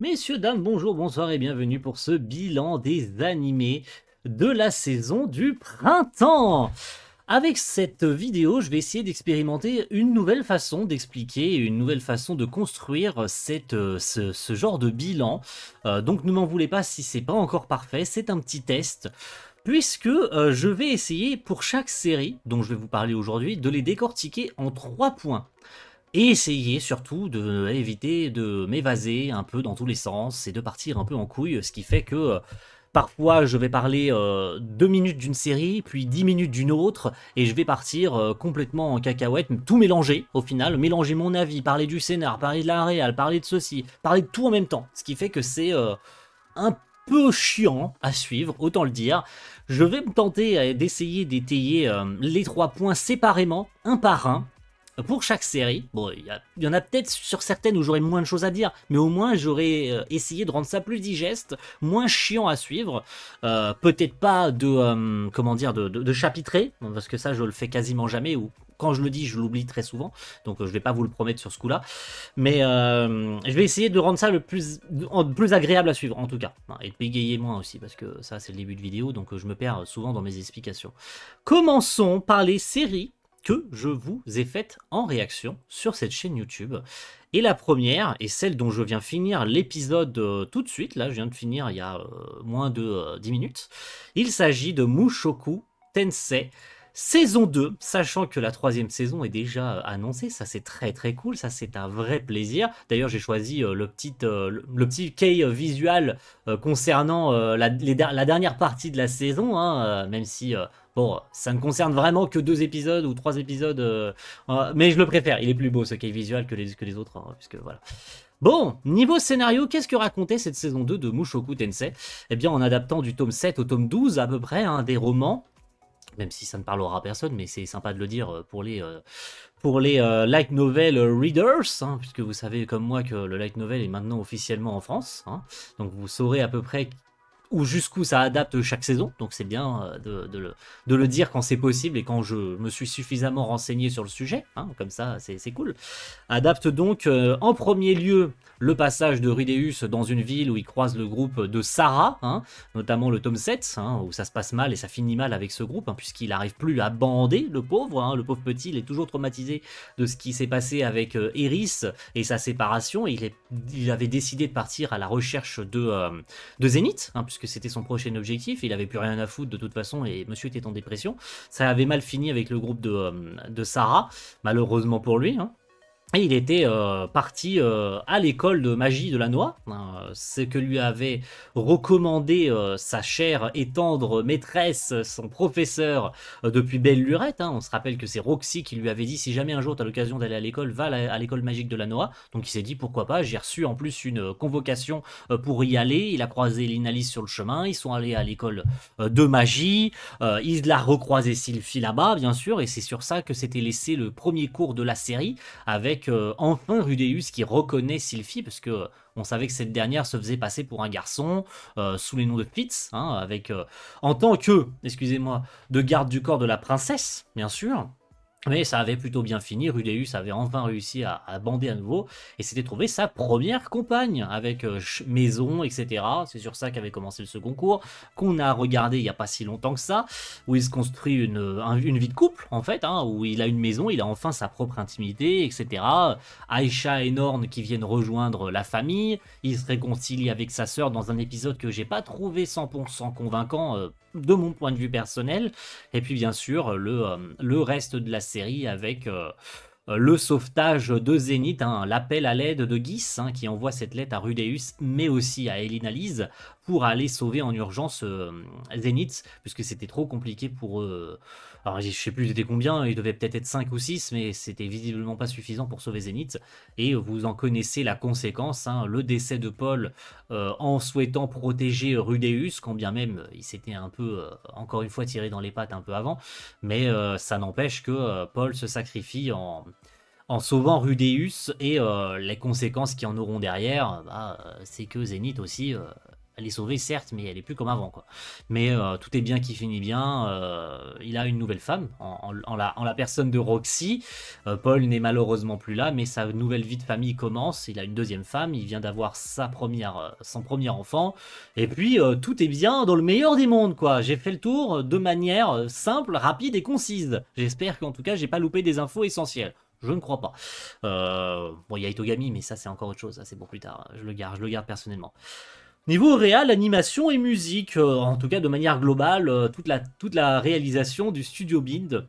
Messieurs, dames, bonjour, bonsoir et bienvenue pour ce bilan des animés de la saison du printemps. Avec cette vidéo, je vais essayer d'expérimenter une nouvelle façon d'expliquer, une nouvelle façon de construire ce genre de bilan. Donc ne m'en voulez pas si c'est pas encore parfait, c'est un petit test. Puisque je vais essayer pour chaque série dont je vais vous parler aujourd'hui de les décortiquer en 3 points. Et essayer surtout de éviter de m'évaser un peu dans tous les sens et de partir un peu en couille, ce qui fait que parfois je vais parler 2 minutes d'une série, puis 10 minutes d'une autre, et je vais partir complètement en cacahuète, tout mélanger au final, mélanger mon avis, parler du scénar, parler de la réal, parler de ceci, parler de tout en même temps, ce qui fait que c'est un peu chiant à suivre, autant le dire. Je vais me tenter d'essayer d'étayer les 3 points séparément, un par un, pour chaque série. Bon, il y en a peut-être sur certaines où j'aurai moins de choses à dire, mais au moins j'aurai essayé de rendre ça plus digeste, moins chiant à suivre. Peut-être pas de, comment dire, de chapitrer, parce que ça je le fais quasiment jamais, ou quand je le dis je l'oublie très souvent, donc je vais pas vous le promettre sur ce coup-là. Mais je vais essayer de rendre ça le plus agréable à suivre en tout cas. Et de bégayer moins aussi, parce que ça c'est le début de vidéo, donc je me perds souvent dans mes explications. Commençons par les séries que je vous ai faites en réaction sur cette chaîne YouTube. Et la première, et celle dont je viens finir l'épisode tout de suite, là je viens de finir il y a moins de 10 minutes, il s'agit de Mushoku Tensei saison 2, sachant que la troisième saison est déjà annoncée. Ça c'est très très cool, ça c'est un vrai plaisir. D'ailleurs j'ai choisi le petit key visual concernant la dernière partie de la saison, hein, même si bon, ça ne concerne vraiment que 2 épisodes ou 3 épisodes, mais je le préfère. Il est plus beau ce key visual que les autres, hein, puisque voilà. Bon, niveau scénario, qu'est-ce que racontait cette saison 2 de Mushoku Tensei? Eh bien, en adaptant du tome 7 au tome 12 à peu près, hein, des romans, même si ça ne parlera à personne, mais c'est sympa de le dire pour les light novel readers, hein, puisque vous savez comme moi que le light novel est maintenant officiellement en France, hein, donc vous saurez à peu près ou jusqu'où ça adapte chaque saison, donc c'est bien de le dire quand c'est possible et quand je me suis suffisamment renseigné sur le sujet, hein, comme ça c'est cool. Adapte donc en premier lieu le passage de Rudeus dans une ville où il croise le groupe de Sarah, hein, notamment le tome 7, hein, où ça se passe mal et ça finit mal avec ce groupe, hein, puisqu'il n'arrive plus à bander, le pauvre petit, il est toujours traumatisé de ce qui s'est passé avec Eris et sa séparation, et il avait décidé de partir à la recherche de Zénith, hein, puisque c'était son prochain objectif, il avait plus rien à foutre de toute façon et monsieur était en dépression. Ça avait mal fini avec le groupe de Sarah, malheureusement pour lui, hein. Et il était parti à l'école de magie de la noix, hein, ce que lui avait recommandé sa chère et tendre maîtresse, son professeur depuis belle lurette, hein. On se rappelle que c'est Roxy qui lui avait dit si jamais un jour tu as l'occasion d'aller à l'école, va à l'école magique de la noix. Donc il s'est dit pourquoi pas, j'ai reçu en plus une convocation pour y aller. Il a croisé Linalis sur le chemin, ils sont allés à l'école de magie, il a recroisé Sylphie là-bas bien sûr, et c'est sur ça que s'était laissé le premier cours de la série avec enfin Rudeus qui reconnaît Sylphie, parce que on savait que cette dernière se faisait passer pour un garçon sous les noms de Fitz, hein, avec en tant que, excusez-moi, de garde du corps de la princesse, bien sûr. Mais ça avait plutôt bien fini, Rudeus avait enfin réussi à bander à nouveau, et s'était trouvé sa première compagne, avec maison, etc. C'est sur ça qu'avait commencé le second cours, qu'on a regardé il n'y a pas si longtemps que ça, où il se construit une vie de couple, en fait, hein, où il a une maison, il a enfin sa propre intimité, etc. Aïcha et Norn qui viennent rejoindre la famille, il se réconcilie avec sa sœur dans un épisode que j'ai pas trouvé 100% convaincant, de mon point de vue personnel, et puis bien sûr le reste de la série avec le sauvetage de Zénith, hein, l'appel à l'aide de Gis, hein, qui envoie cette lettre à Rudeus, mais aussi à Elina Lise, pour aller sauver en urgence Zénith, puisque c'était trop compliqué pour eux. Alors je sais plus c'était combien, il devait peut-être être 5 ou 6, mais c'était visiblement pas suffisant pour sauver Zénith, et vous en connaissez la conséquence, hein, le décès de Paul en souhaitant protéger Rudeus, quand bien même il s'était un peu, encore une fois, tiré dans les pattes un peu avant, mais ça n'empêche que Paul se sacrifie en sauvant Rudeus, et les conséquences qui en auront derrière, bah, c'est que Zénith aussi Elle est sauvée, certes, mais elle est plus comme avant, quoi. Mais tout est bien qui finit bien. Il a une nouvelle femme, en la personne de Roxy. Paul n'est malheureusement plus là, mais sa nouvelle vie de famille commence. Il a une deuxième femme, il vient d'avoir son premier enfant. Et puis, tout est bien dans le meilleur des mondes, quoi. J'ai fait le tour de manière simple, rapide et concise. J'espère qu'en tout cas, j'ai pas loupé des infos essentielles. Je ne crois pas. Bon, il y a Itogami, mais ça, c'est encore autre chose. Ça, c'est pour plus tard. Je le garde personnellement. Niveau réal, animation et musique, en tout cas de manière globale, toute la réalisation du studio Bind,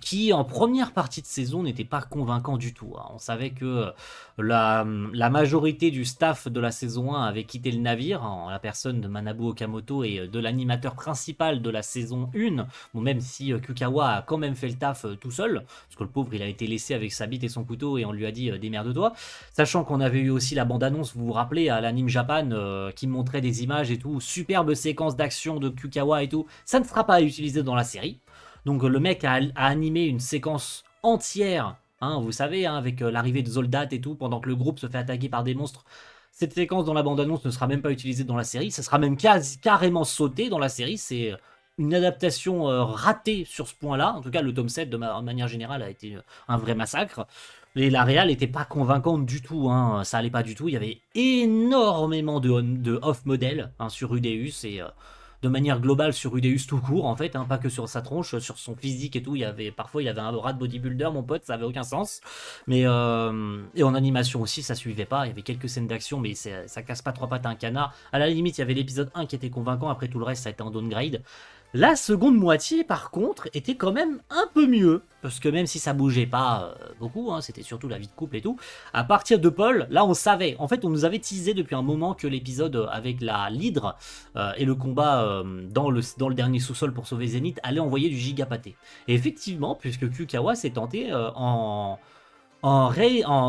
qui en première partie de saison n'était pas convaincant du tout, hein. On savait que la majorité du staff de la saison 1 avait quitté le navire, en la personne de Manabu Okamoto et de l'animateur principal de la saison 1, bon, même si Kukawa a quand même fait le taf tout seul, parce que le pauvre il a été laissé avec sa bite et son couteau et on lui a dit démerde-toi, sachant qu'on avait eu aussi la bande-annonce, vous vous rappelez, à l'Anime Japan, qui montrait des images et tout, superbe séquence d'action de Kukawa et tout, ça ne sera pas utilisé dans la série. Donc le mec a animé une séquence entière, hein, vous savez, hein, avec l'arrivée de Zoldat et tout, pendant que le groupe se fait attaquer par des monstres. Cette séquence dans la bande-annonce ne sera même pas utilisée dans la série, ça sera même carrément sauté dans la série, c'est une adaptation ratée sur ce point-là. En tout cas, le tome 7, de manière générale, a été un vrai massacre. Et la réal n'était pas convaincante du tout, hein, ça allait pas du tout. Il y avait énormément de off-modèles, hein, sur Udeus et... de manière globale sur Udeus tout court en fait, hein, pas que sur sa tronche, sur son physique et tout, parfois il avait un bras de bodybuilder mon pote, ça avait aucun sens, mais et en animation aussi ça suivait pas, il y avait quelques scènes d'action mais ça casse pas trois pattes à un canard, à la limite il y avait l'épisode 1 qui était convaincant, après tout le reste ça a été en downgrade. La seconde moitié, par contre, était quand même un peu mieux, parce que même si ça bougeait pas beaucoup, hein, c'était surtout la vie de couple et tout, à partir de Paul, là on savait, en fait on nous avait teasé depuis un moment que l'épisode avec l'hydre et le combat dans le dernier sous-sol pour sauver Zenith allait envoyer du giga pâté. Et effectivement, puisque Kukawa s'est tenté en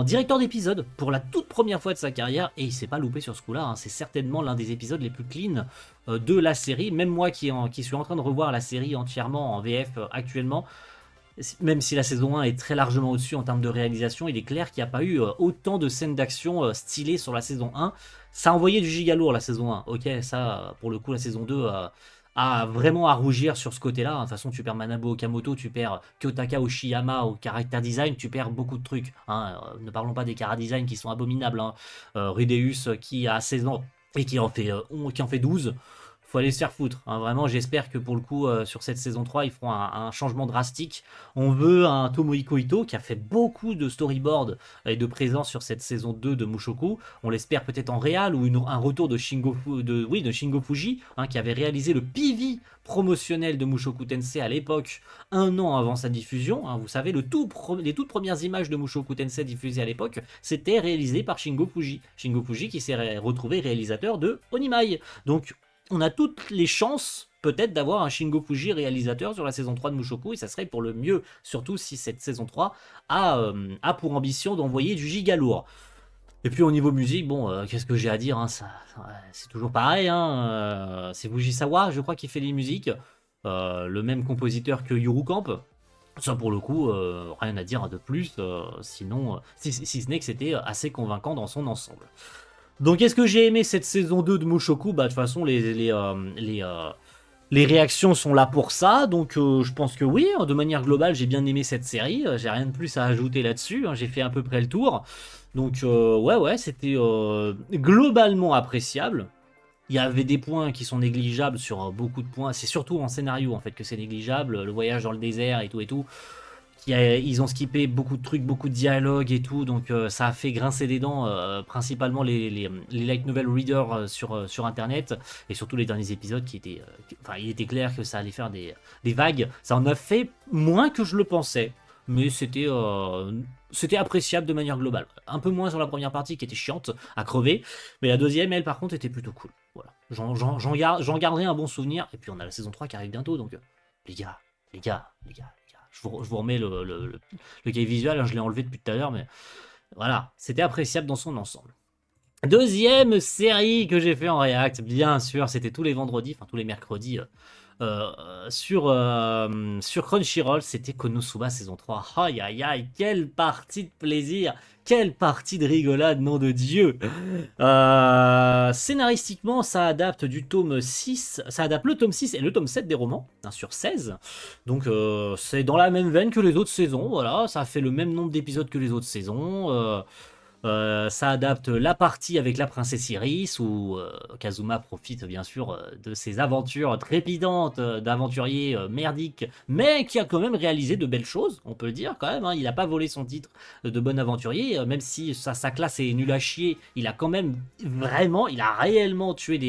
directeur d'épisode pour la toute première fois de sa carrière, et il s'est pas loupé sur ce coup-là, hein. C'est certainement l'un des épisodes les plus clean de la série, même moi qui suis en train de revoir la série entièrement en VF actuellement, même si la saison 1 est très largement au-dessus en termes de réalisation, il est clair qu'il n'y a pas eu autant de scènes d'action stylées sur la saison 1, ça a envoyé du giga lourd la saison 1, ok, ça pour le coup la saison 2 a vraiment à rougir sur ce côté-là. De toute façon, tu perds Manabu Okamoto, tu perds Kyotaka Oshiyama au character design, tu perds beaucoup de trucs, hein. Ne parlons pas des chara design qui sont abominables, hein. Rudeus qui a 16 ans et qui en fait 12. Faut aller se faire foutre, hein. Vraiment, j'espère que pour le coup, sur cette saison 3, ils feront un changement drastique. On veut un Tomohiko Ito qui a fait beaucoup de storyboard et de présence sur cette saison 2 de Mushoku. On l'espère peut-être en réal ou un retour de Shingo Fuji, hein, qui avait réalisé le PV promotionnel de Mushoku Tensei à l'époque, un an avant sa diffusion, hein. Vous savez, les toutes premières images de Mushoku Tensei diffusées à l'époque, c'était réalisé par Shingo Fuji. Shingo Fuji qui s'est retrouvé réalisateur de Onimai. Donc, on a toutes les chances peut-être d'avoir un Shingo Fuji réalisateur sur la saison 3 de Mushoku, et ça serait pour le mieux, surtout si cette saison 3 a pour ambition d'envoyer du giga lourd. Et puis au niveau musique, bon, qu'est-ce que j'ai à dire, hein, c'est toujours pareil, hein, c'est Fujisawa, je crois, qui fait les musiques, le même compositeur que Yuru Camp. Ça pour le coup, rien à dire de plus, sinon, si ce n'est que c'était assez convaincant dans son ensemble. Donc est-ce que j'ai aimé cette saison 2 de Mushoku? Bah de toute façon les réactions sont là pour ça, donc je pense que oui, de manière globale j'ai bien aimé cette série, j'ai rien de plus à ajouter là-dessus, hein, j'ai fait à peu près le tour. Donc ouais, c'était globalement appréciable. Il y avait des points qui sont négligeables sur beaucoup de points, c'est surtout en scénario en fait que c'est négligeable, le voyage dans le désert et tout. Ils ont skippé beaucoup de trucs, beaucoup de dialogues et tout, donc ça a fait grincer des dents, principalement les light novel readers sur internet, et surtout les derniers épisodes qui étaient... Enfin, il était clair que ça allait faire des vagues, ça en a fait moins que je le pensais, mais c'était appréciable de manière globale. Un peu moins sur la première partie qui était chiante à crever, mais la deuxième, elle, par contre, était plutôt cool. Voilà. J'en garderai un bon souvenir, et puis on a la saison 3 qui arrive bientôt, donc les gars. Je vous remets le cahier visuel, hein, je l'ai enlevé depuis tout à l'heure, mais voilà, c'était appréciable dans son ensemble. Deuxième série que j'ai fait en React, bien sûr, c'était tous les vendredis, enfin tous les mercredis, sur Crunchyroll, c'était Konosuba saison 3. Aïe aïe aïe, quelle partie de plaisir, quelle partie de rigolade, nom de Dieu. Scénaristiquement, ça adapte du tome 6, ça adapte le tome 6 et le tome 7 des romans, hein, sur 16. Donc c'est dans la même veine que les autres saisons, voilà, ça fait le même nombre d'épisodes que les autres saisons. Ça adapte la partie avec la princesse Iris, où Kazuma profite bien sûr de ses aventures trépidantes d'aventurier merdique, mais qui a quand même réalisé de belles choses, on peut le dire quand même, hein. Il n'a pas volé son titre de bon aventurier, même si sa classe est nulle à chier, il a quand même vraiment, il a réellement tué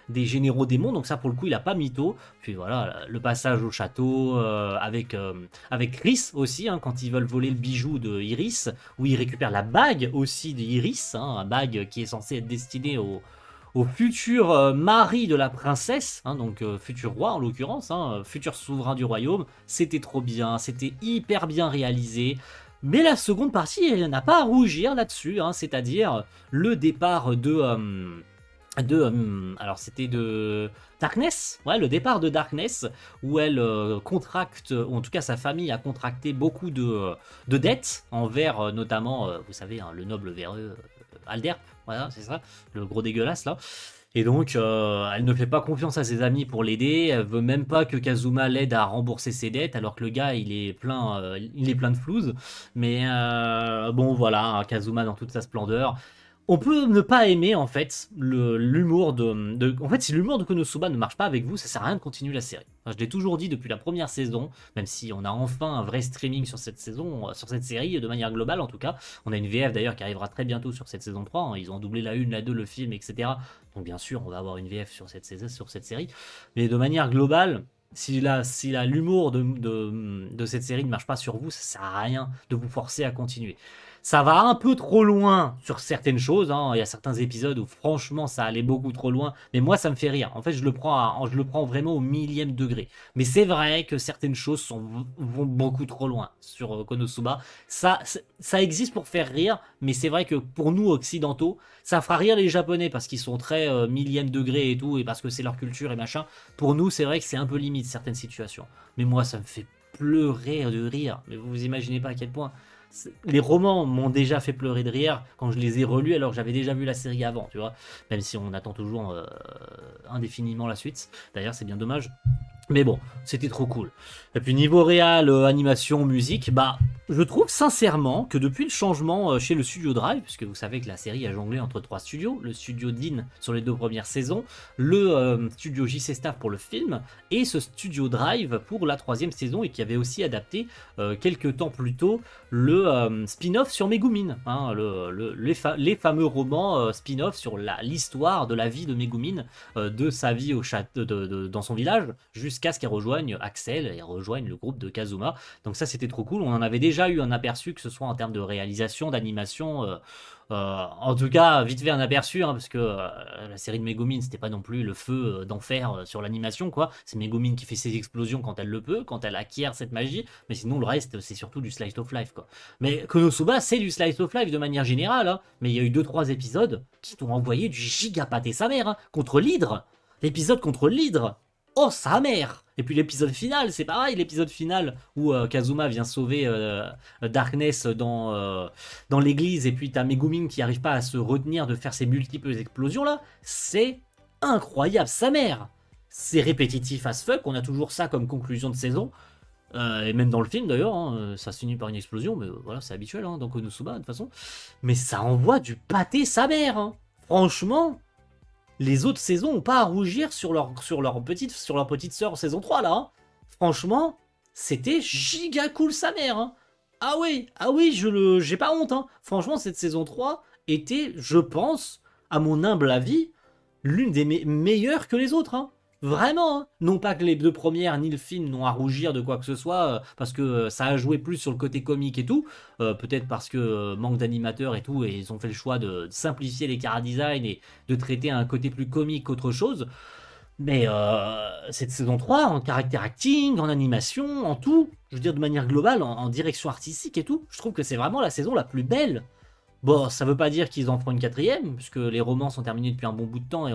des généraux démons, donc ça pour le coup il a pas mytho. Puis voilà, le passage au château avec Chris aussi, hein, quand ils veulent voler le bijou de Iris, où il récupère la bague aussi d'Iris, hein, une bague qui est censée être destinée au futur mari de la princesse, hein, donc futur roi en l'occurrence, hein, futur souverain du royaume. C'était trop bien, c'était hyper bien réalisé. Mais la seconde partie, elle n'a pas à rougir là-dessus, hein, c'est-à-dire le départ alors c'était de Darkness, ouais, le départ de Darkness, où elle contracte, ou en tout cas sa famille a contracté beaucoup de dettes envers notamment, vous savez, hein, le noble véreux Alderp, voilà, c'est ça, le gros dégueulasse là. Et donc, elle ne fait pas confiance à ses amis pour l'aider, elle veut même pas que Kazuma l'aide à rembourser ses dettes, alors que le gars, il est plein de flouze. Mais bon, voilà, hein, Kazuma dans toute sa splendeur. On peut ne pas aimer en fait l'humour En fait, si l'humour de Konosuba ne marche pas avec vous, ça sert à rien de continuer la série. Enfin, je l'ai toujours dit depuis la première saison, même si on a enfin un vrai streaming sur cette saison, sur cette série, de manière globale en tout cas. On a une VF d'ailleurs qui arrivera très bientôt sur cette saison 3, hein. Ils ont doublé la 1, la 2, le film, etc. Donc bien sûr, on va avoir une VF sur cette série. Mais de manière globale, si l'humour de cette série ne marche pas sur vous, ça sert à rien de vous forcer à continuer. Ça va un peu trop loin sur certaines choses, hein. Il y a certains épisodes où franchement ça allait beaucoup trop loin, mais moi ça me fait rire. En fait, je le prends vraiment au millième degré. Mais c'est vrai que certaines choses vont beaucoup trop loin sur Konosuba. Ça existe pour faire rire, mais c'est vrai que pour nous occidentaux, ça fera rire les Japonais parce qu'ils sont très millième degré et tout, et parce que c'est leur culture et machin. Pour nous, c'est vrai que c'est un peu limite certaines situations. Mais moi, ça me fait pleurer de rire. Mais vous imaginez pas à quel point. Les romans m'ont déjà fait pleurer de rire quand je les ai relus alors que j'avais déjà vu la série avant, tu vois. Même si on attend toujours indéfiniment la suite. D'ailleurs, c'est bien dommage. Mais bon, c'était trop cool. Et puis niveau réal, animation, musique, bah je trouve sincèrement que depuis le changement chez le studio Drive, puisque vous savez que la série a jonglé entre 3 studios, le studio Dean sur les 2 premières saisons, le studio JC Staff pour le film, et ce studio Drive pour la 3e saison, et qui avait aussi adapté quelques temps plus tôt le spin-off sur Megumin, hein, les fameux romans spin-off sur l'histoire de la vie de Megumin, de sa vie au château, dans son village, jusqu'à ce qu'elle rejoigne Axel et rejoigne le groupe de Kazuma. Donc ça c'était trop cool, on en avait déjà eu un aperçu, que ce soit en termes de réalisation, d'animation, en tout cas vite fait un aperçu, hein, parce que la série de Megumin c'était pas non plus le feu d'enfer sur l'animation, quoi. C'est Megumin qui fait ses explosions quand elle le peut, quand elle acquiert cette magie, mais sinon le reste c'est surtout du slice of life, quoi. Mais Konosuba c'est du slice of life de manière générale, hein, mais il y a eu 2-3 épisodes qui t'ont envoyé du giga pâté sa mère, hein, contre l'hydre. L'épisode contre l'hydre, oh sa mère! Et puis l'épisode final, c'est pareil, l'épisode final où Kazuma vient sauver Darkness dans l'église, et puis t'as Megumin qui arrive pas à se retenir de faire ses multiples explosions là, c'est incroyable, sa mère! C'est répétitif as fuck, on a toujours ça comme conclusion de saison, et même dans le film d'ailleurs, hein, ça se finit par une explosion, mais voilà, c'est habituel hein, dans Konosuba de toute façon, mais ça envoie du pâté sa mère, hein. Franchement, les autres saisons n'ont pas à rougir sur leur petite sœur en saison 3 là, hein. Franchement, c'était giga cool sa mère, hein. Ah oui, j'ai pas honte, hein. Franchement, cette saison 3 était, je pense, à mon humble avis, l'une des meilleures que les autres, hein. Vraiment, hein. Non pas que les 2 premières ni le film n'ont à rougir de quoi que ce soit, parce que ça a joué plus sur le côté comique et tout, peut-être parce que manque d'animateurs et tout, et ils ont fait le choix de simplifier les chara-design et de traiter un côté plus comique qu'autre chose. Mais cette saison 3, en caractère acting, en animation, en tout, je veux dire de manière globale, en direction artistique et tout, je trouve que c'est vraiment la saison la plus belle. Bon, ça veut pas dire qu'ils en feront une 4e, puisque les romans sont terminés depuis un bon bout de temps et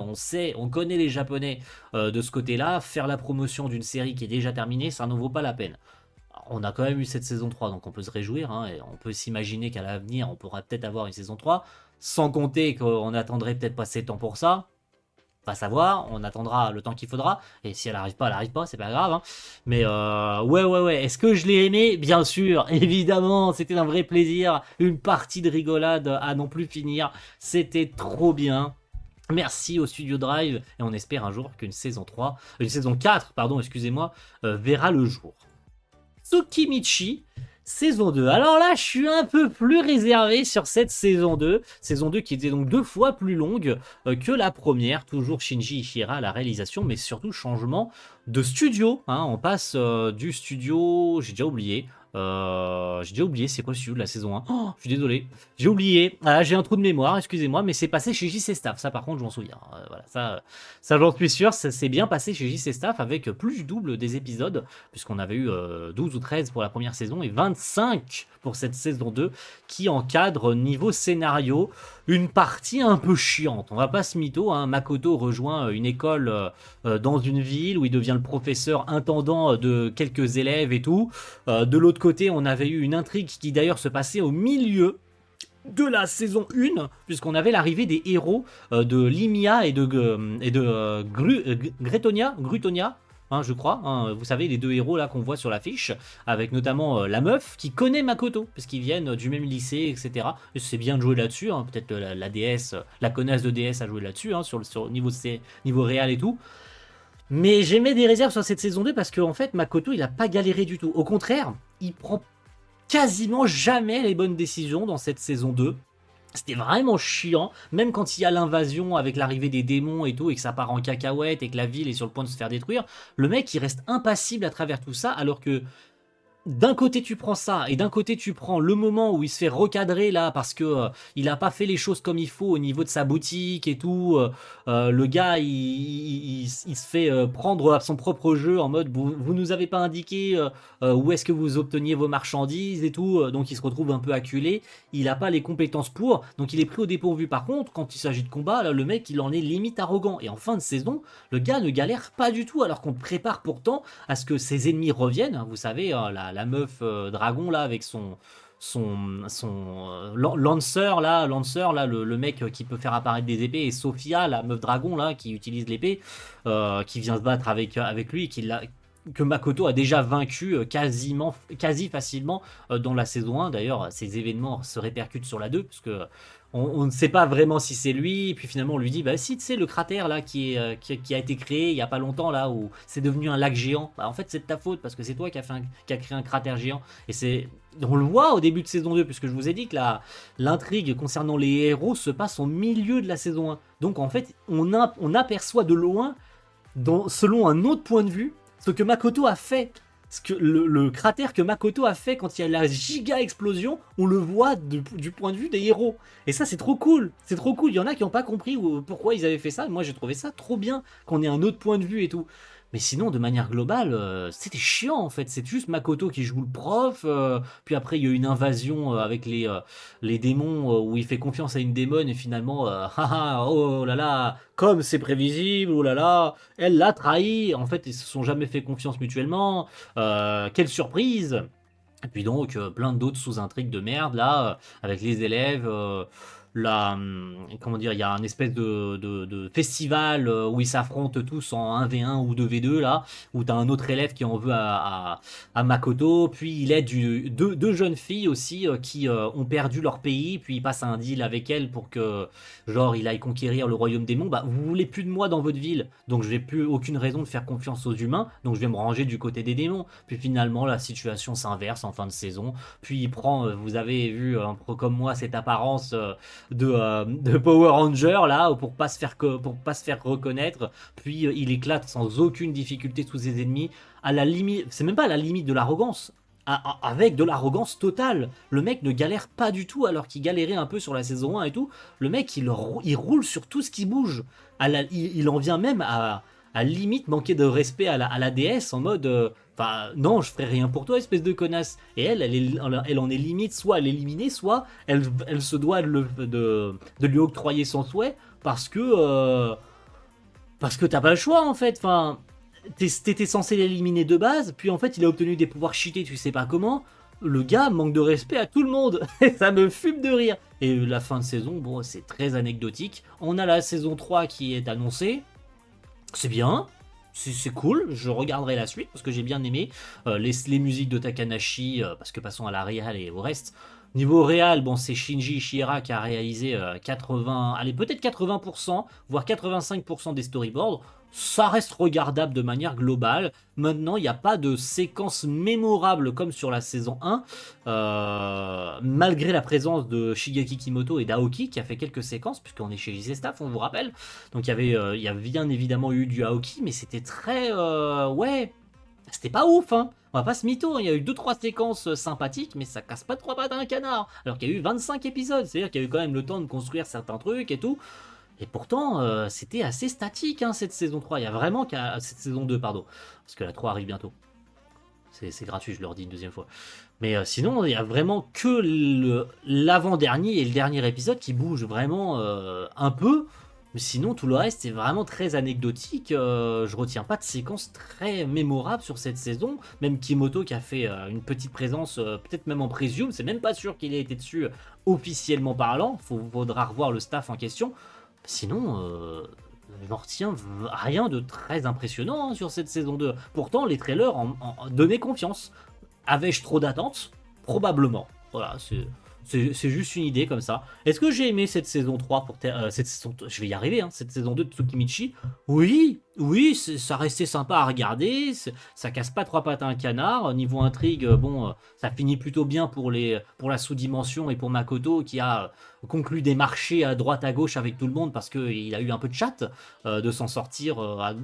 on connaît les Japonais de ce côté-là. Faire la promotion d'une série qui est déjà terminée, ça n'en vaut pas la peine. On a quand même eu cette saison 3, donc on peut se réjouir, hein, et on peut s'imaginer qu'à l'avenir, on pourra peut-être avoir une saison 3. sans compter qu'on attendrait peut-être pas 7 ans pour ça. Pas savoir, on attendra le temps qu'il faudra, et si elle arrive pas, c'est pas grave, hein. Mais ouais, est-ce que je l'ai aimé? Bien sûr, évidemment, c'était un vrai plaisir, une partie de rigolade à non plus finir, c'était trop bien. Merci au Studio Drive, et on espère un jour qu'une saison 3, une saison 4, pardon, excusez-moi, verra le jour. Tsukimichi, saison 2. Alors là, je suis un peu plus réservé sur cette saison 2. Saison 2 qui était donc 2 fois plus longue que la première. Toujours Shinji Ishihara à la réalisation, mais surtout changement de studio. Hein. On passe du studio... J'ai déjà oublié. C'est quoi le studio de la saison 1? Oh, je suis désolé. J'ai oublié. Ah, j'ai un trou de mémoire, excusez-moi, mais c'est passé chez JC Staff. Ça, par contre, je m'en souviens. Voilà, ça j'en suis sûr. Ça s'est bien passé chez JC Staff avec plus du double des épisodes, puisqu'on avait eu 12 ou 13 pour la première saison et 25 pour cette saison 2, qui encadre niveau scénario une partie un peu chiante. On va pas se mytho, hein. Makoto rejoint une école dans une ville où il devient le professeur intendant de quelques élèves et tout. De l'autre côté, on avait eu une intrigue qui d'ailleurs se passait au milieu de la saison 1, puisqu'on avait l'arrivée des héros de Limia et de Grutonia, hein, je crois. Hein, vous savez, les deux héros là qu'on voit sur l'affiche, avec notamment la meuf qui connaît Makoto, parce qu'ils viennent du même lycée, etc. Et c'est bien de jouer là-dessus. Hein, peut-être la DS, la connasse de DS a joué là-dessus, hein, sur niveau réel et tout. Mais j'aimais des réserves sur cette saison 2 parce qu'en fait, Makoto, il a pas galéré du tout. Au contraire, il prend quasiment jamais les bonnes décisions dans cette saison 2. C'était vraiment chiant, même quand il y a l'invasion avec l'arrivée des démons et tout, et que ça part en cacahuète et que la ville est sur le point de se faire détruire, le mec il reste impassible à travers tout ça, alors que d'un côté tu prends ça, et d'un côté tu prends le moment où il se fait recadrer là, parce que il a pas fait les choses comme il faut au niveau de sa boutique et tout, le gars il se fait prendre à son propre jeu en mode vous nous avez pas indiqué où est-ce que vous obteniez vos marchandises et tout, donc il se retrouve un peu acculé, il a pas les compétences pour, donc il est pris au dépourvu. Par contre, quand il s'agit de combat, là le mec il en est limite arrogant, et en fin de saison, le gars ne galère pas du tout, alors qu'on prépare pourtant à ce que ses ennemis reviennent, vous savez, la meuf dragon là avec son Lancer là, le mec qui peut faire apparaître des épées, et Sophia, la meuf dragon là qui utilise l'épée, qui vient se battre avec lui, que Makoto a déjà vaincu quasi facilement dans la saison 1. D'ailleurs, ces événements se répercutent sur la 2, puisque on ne sait pas vraiment si c'est lui, et puis finalement on lui dit, bah si, tu sais, le cratère là qui a été créé il y a pas longtemps, là où c'est devenu un lac géant, bah en fait c'est de ta faute, parce que c'est toi qui a créé un cratère géant. Et on le voit au début de saison 2, puisque je vous ai dit que l'intrigue concernant les héros se passe au milieu de la saison 1. Donc en fait, on aperçoit de loin, selon un autre point de vue, ce que Makoto a fait. Le cratère que Makoto a fait quand il y a la giga explosion, on le voit du point de vue des héros. Et ça, c'est trop cool. C'est trop cool. Il y en a qui n'ont pas compris pourquoi ils avaient fait ça. Moi, j'ai trouvé ça trop bien qu'on ait un autre point de vue et tout. Mais sinon, de manière globale, c'était chiant en fait. C'est juste Makoto qui joue le prof. Puis après, il y a eu une invasion avec les démons où il fait confiance à une démone et finalement, oh là là, comme c'est prévisible, oh là là, elle l'a trahi. En fait, ils se sont jamais fait confiance mutuellement. Quelle surprise! Et puis donc, plein d'autres sous-intrigues de merde là, avec les élèves. Comment dire, il y a un espèce de festival où ils s'affrontent tous en 1v1 ou 2v2 là, où t'as un autre élève qui en veut à Makoto, puis il aide deux jeunes filles aussi qui ont perdu leur pays, puis il passe un deal avec elles pour que genre il aille conquérir le royaume démon. Bah vous voulez plus de moi dans votre ville, donc je n'ai plus aucune raison de faire confiance aux humains, donc je vais me ranger du côté des démons. Puis finalement la situation s'inverse en fin de saison, puis il prend, vous avez vu un peu comme moi cette apparence de Power Ranger là pour pas se faire reconnaître, puis il éclate sans aucune difficulté tous ses ennemis, à la limite, c'est même pas à la limite de l'arrogance, avec de l'arrogance totale. Le mec ne galère pas du tout, alors qu'il galérait un peu sur la saison 1 et tout. Le mec il roule sur tout ce qui bouge, il en vient même à limite manquer de respect à la DS en mode enfin non, je ferai rien pour toi espèce de connasse. Et elle en est limite soit à l'éliminer, soit elle se doit de lui octroyer son souhait parce que t'as pas le choix en fait. Enfin, t'étais censé l'éliminer de base, puis en fait il a obtenu des pouvoirs cheatés, tu sais pas comment. le gars manque de respect à tout le monde. Et ça me fume de rire. Et la fin de saison, bon, c'est très anecdotique. On a la saison 3 qui est annoncée. C'est bien. C'est cool, je regarderai la suite parce que j'ai bien aimé les musiques de Takanashi, parce que passons à la réal et au reste. Niveau réal, bon, c'est Shinji Ishihara qui a réalisé 80, allez, peut-être 80%, voire 85% des storyboards. Ça reste regardable de manière globale. Maintenant, il n'y a pas de séquence mémorable comme sur la saison 1, malgré la présence de Shigeki Kimoto et d'Aoki qui a fait quelques séquences, puisqu'on est chez JC Staff, on vous rappelle. Donc il y a bien évidemment eu du Aoki, mais c'était très... ouais, c'était pas ouf, hein. On va pas se mytho, hein. Il y a eu 2-3 séquences sympathiques, mais ça casse pas 3 pattes à un canard. Alors qu'il y a eu 25 épisodes, c'est-à-dire qu'il y a eu quand même le temps de construire certains trucs et tout. Et pourtant, c'était assez statique, hein, cette saison 3. Il y a vraiment qu'à cette saison 2, pardon. Parce que la 3 arrive bientôt. C'est gratuit, je leur dis une deuxième fois. Mais sinon, il y a vraiment que l'avant-dernier et le dernier épisode qui bougent vraiment un peu. Mais sinon, tout le reste est vraiment très anecdotique. Je retiens pas de séquence très mémorable sur cette saison. Même Kimoto qui a fait une petite présence, peut-être même en présume. C'est même pas sûr qu'il ait été dessus officiellement parlant. Faudra revoir le staff en question. Sinon, j'en retiens rien de très impressionnant, hein, sur cette saison 2. Pourtant, les trailers en donnaient confiance. Avais-je trop d'attentes? Probablement. Voilà, c'est juste une idée comme ça. Est-ce que j'ai aimé cette saison 3 cette saison, je vais y arriver, hein, cette saison 2 de Tsukimichi? Oui, oui, ça restait sympa à regarder, ça casse pas 3 pattes à un canard. Niveau intrigue, bon, ça finit plutôt bien pour la sous-dimension et pour Makoto qui a conclu des marchés à droite à gauche avec tout le monde parce qu'il a eu un peu de chat de s'en sortir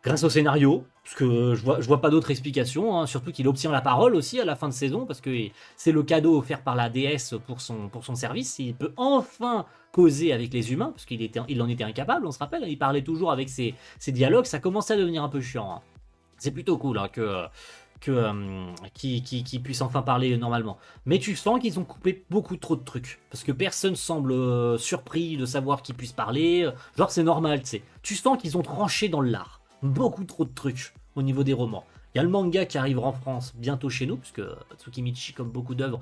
grâce au scénario, parce que je vois pas d'autre explication, hein, surtout qu'il obtient la parole aussi à la fin de saison, parce que c'est le cadeau offert par la déesse pour son service, il peut enfin causer avec les humains, parce il en était incapable, on se rappelle, il parlait toujours avec ses dialogues, ça commençait à devenir un peu chiant. Hein. C'est plutôt cool, hein, qui puisse enfin parler normalement. Mais tu sens qu'ils ont coupé beaucoup trop de trucs. Parce que personne semble surpris de savoir qu'ils puissent parler. Genre c'est normal, tu sais. Tu sens qu'ils ont tranché dans l'art. Beaucoup trop de trucs au niveau des romans. Il y a le manga qui arrivera en France bientôt chez nous, puisque Tsukimichi, comme beaucoup d'œuvres,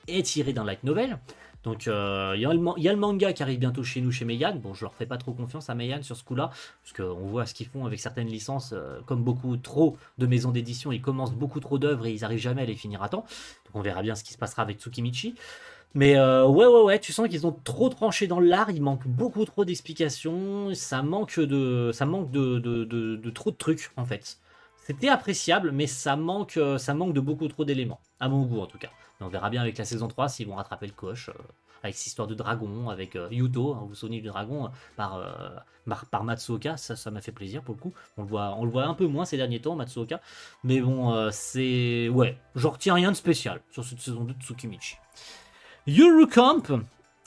est tiré d'un light novel. Donc il y a le manga qui arrive bientôt chez nous, chez Meian. Bon, je leur fais pas trop confiance à Meian sur ce coup-là, parce qu'on voit ce qu'ils font avec certaines licences, comme beaucoup trop de maisons d'édition, ils commencent beaucoup trop d'œuvres et ils arrivent jamais à les finir à temps. Donc on verra bien ce qui se passera avec Tsukimichi. Mais ouais, tu sens qu'ils ont trop tranché dans l'art, il manque beaucoup trop d'explications, ça manque de trop de trucs en fait. C'était appréciable, mais ça manque de beaucoup trop d'éléments, à mon goût en tout cas. Mais on verra bien avec la saison 3 s'ils vont rattraper le coche, avec cette histoire de dragon, avec Yuto, hein, vous vous souvenez du dragon, par Matsuoka, ça m'a fait plaisir pour le coup. On le voit un peu moins ces derniers temps, Matsuoka. Mais bon, c'est... Ouais, j'en retiens rien de spécial sur cette saison 2 de Tsukimichi. Yuru Camp,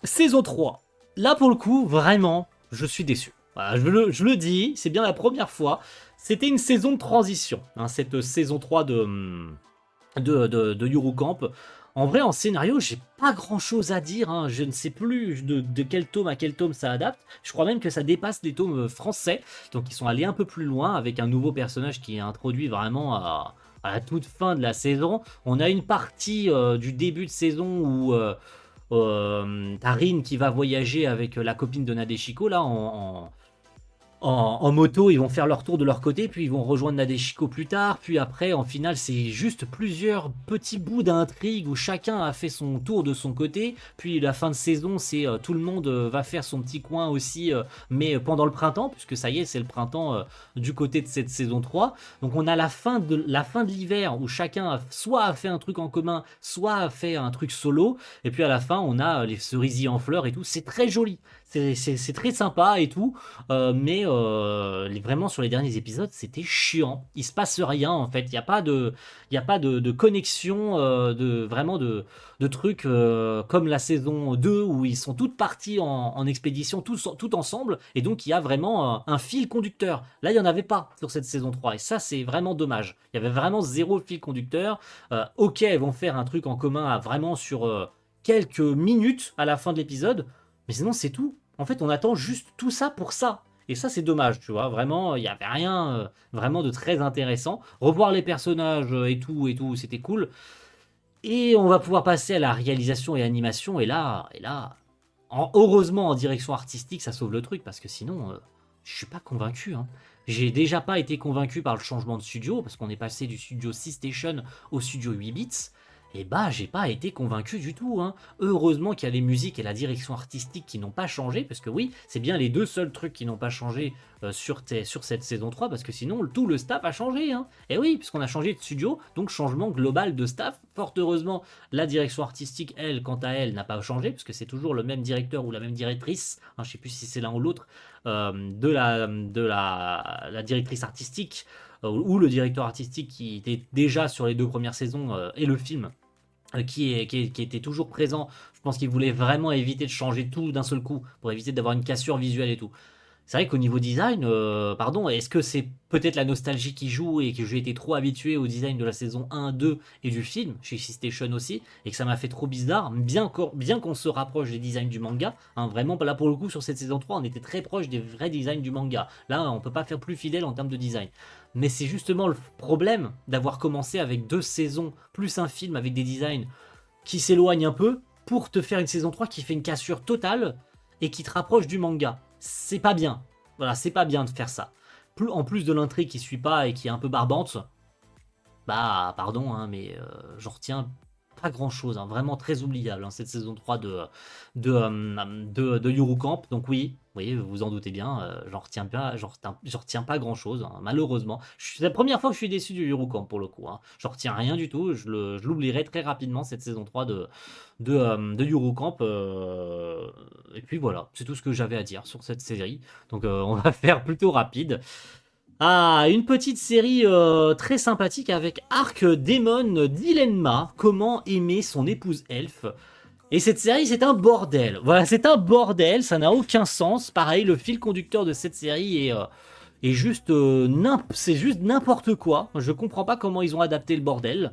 saison 3. Là, pour le coup, vraiment, je suis déçu. Voilà, je le dis, c'est bien la première fois. C'était une saison de transition, hein, cette saison 3 de Yuru Camp. En vrai, en scénario, j'ai pas grand chose à dire. Hein. Je ne sais plus de quel tome à quel tome ça adapte. Je crois même que ça dépasse les tomes français. Donc, ils sont allés un peu plus loin avec un nouveau personnage qui est introduit vraiment à la toute fin de la saison. On a une partie du début de saison où t'as Rin qui va voyager avec la copine de Nadeshiko là en moto, ils vont faire leur tour de leur côté, puis ils vont rejoindre Nadeshiko plus tard, puis après, en finale, c'est juste plusieurs petits bouts d'intrigue où chacun a fait son tour de son côté, puis la fin de saison, c'est tout le monde va faire son petit coin aussi, mais pendant le printemps, puisque ça y est, c'est le printemps du côté de cette saison 3, donc on a la fin de l'hiver où chacun soit a fait un truc en commun, soit a fait un truc solo, et puis à la fin, on a les cerisiers en fleurs et tout, c'est très joli, c'est très sympa et tout, mais vraiment sur les derniers épisodes c'était chiant, il se passe rien en fait, il n'y a pas de connexion, de trucs comme la saison 2 où ils sont toutes parties en expédition tout ensemble, et donc il y a vraiment un fil conducteur. Là il n'y en avait pas sur cette saison 3 et ça c'est vraiment dommage, il y avait vraiment zéro fil conducteur. Ok, ils vont faire un truc en commun vraiment sur quelques minutes à la fin de l'épisode, mais sinon c'est tout. En fait on attend juste tout ça pour ça. Et ça, c'est dommage, tu vois. Vraiment, il n'y avait rien vraiment de très intéressant. Revoir les personnages et tout, c'était cool. Et on va pouvoir passer à la réalisation et animation. Et là, heureusement, en direction artistique, ça sauve le truc, parce que sinon, je suis pas convaincu, hein. J'ai déjà pas été convaincu par le changement de studio, parce qu'on est passé du studio 6 Station au studio 8 bits. Et bah, j'ai pas été convaincu du tout, hein. Heureusement qu'il y a les musiques et la direction artistique qui n'ont pas changé, parce que oui, c'est bien les deux seuls trucs qui n'ont pas changé sur cette saison 3, parce que sinon, tout le staff a changé, hein. Et oui, puisqu'on a changé de studio, donc changement global de staff. Fort heureusement, la direction artistique, elle, quant à elle, n'a pas changé, puisque c'est toujours le même directeur ou la même directrice, hein, je sais plus si c'est l'un ou l'autre, de la directrice artistique, ou le directeur artistique qui était déjà sur les 2 premières saisons, et le film qui était toujours présent. Je pense qu'il voulait vraiment éviter de changer tout d'un seul coup pour éviter d'avoir une cassure visuelle et tout. C'est vrai qu'au niveau design, pardon, est-ce que c'est peut-être la nostalgie qui joue et que j'ai été trop habitué au design de la saison 1, 2 et du film, chez Station aussi, et que ça m'a fait trop bizarre, bien qu'on se rapproche des designs du manga, hein, vraiment, là pour le coup, sur cette saison 3, on était très proche des vrais designs du manga. Là, on peut pas faire plus fidèle en termes de design. Mais c'est justement le problème d'avoir commencé avec 2 saisons, plus un film avec des designs qui s'éloignent un peu, pour te faire une saison 3 qui fait une cassure totale et qui te rapproche du manga. C'est pas bien. Voilà, c'est pas bien de faire ça. En plus de l'intrigue qui suit pas et qui est un peu barbante, bah pardon, hein, mais j'en retiens pas grand chose, hein, vraiment très oubliable, hein, cette saison 3 de Yuru Camp. Donc oui, vous vous en doutez bien, j'en retiens pas grand chose, hein, malheureusement. C'est la première fois que je suis déçu du Yuru Camp pour le coup, hein. J'en retiens rien du tout, je l'oublierai très rapidement cette saison 3 de Yuru Camp. Et puis voilà, c'est tout ce que j'avais à dire sur cette série. Donc on va faire plutôt rapide. Ah, une petite série très sympathique avec Arc Demon Dilemma, comment aimer son épouse elfe. Et cette série, c'est un bordel. Voilà, c'est un bordel, ça n'a aucun sens. Pareil, le fil conducteur de cette série est juste, c'est juste n'importe quoi. Je comprends pas comment ils ont adapté le bordel.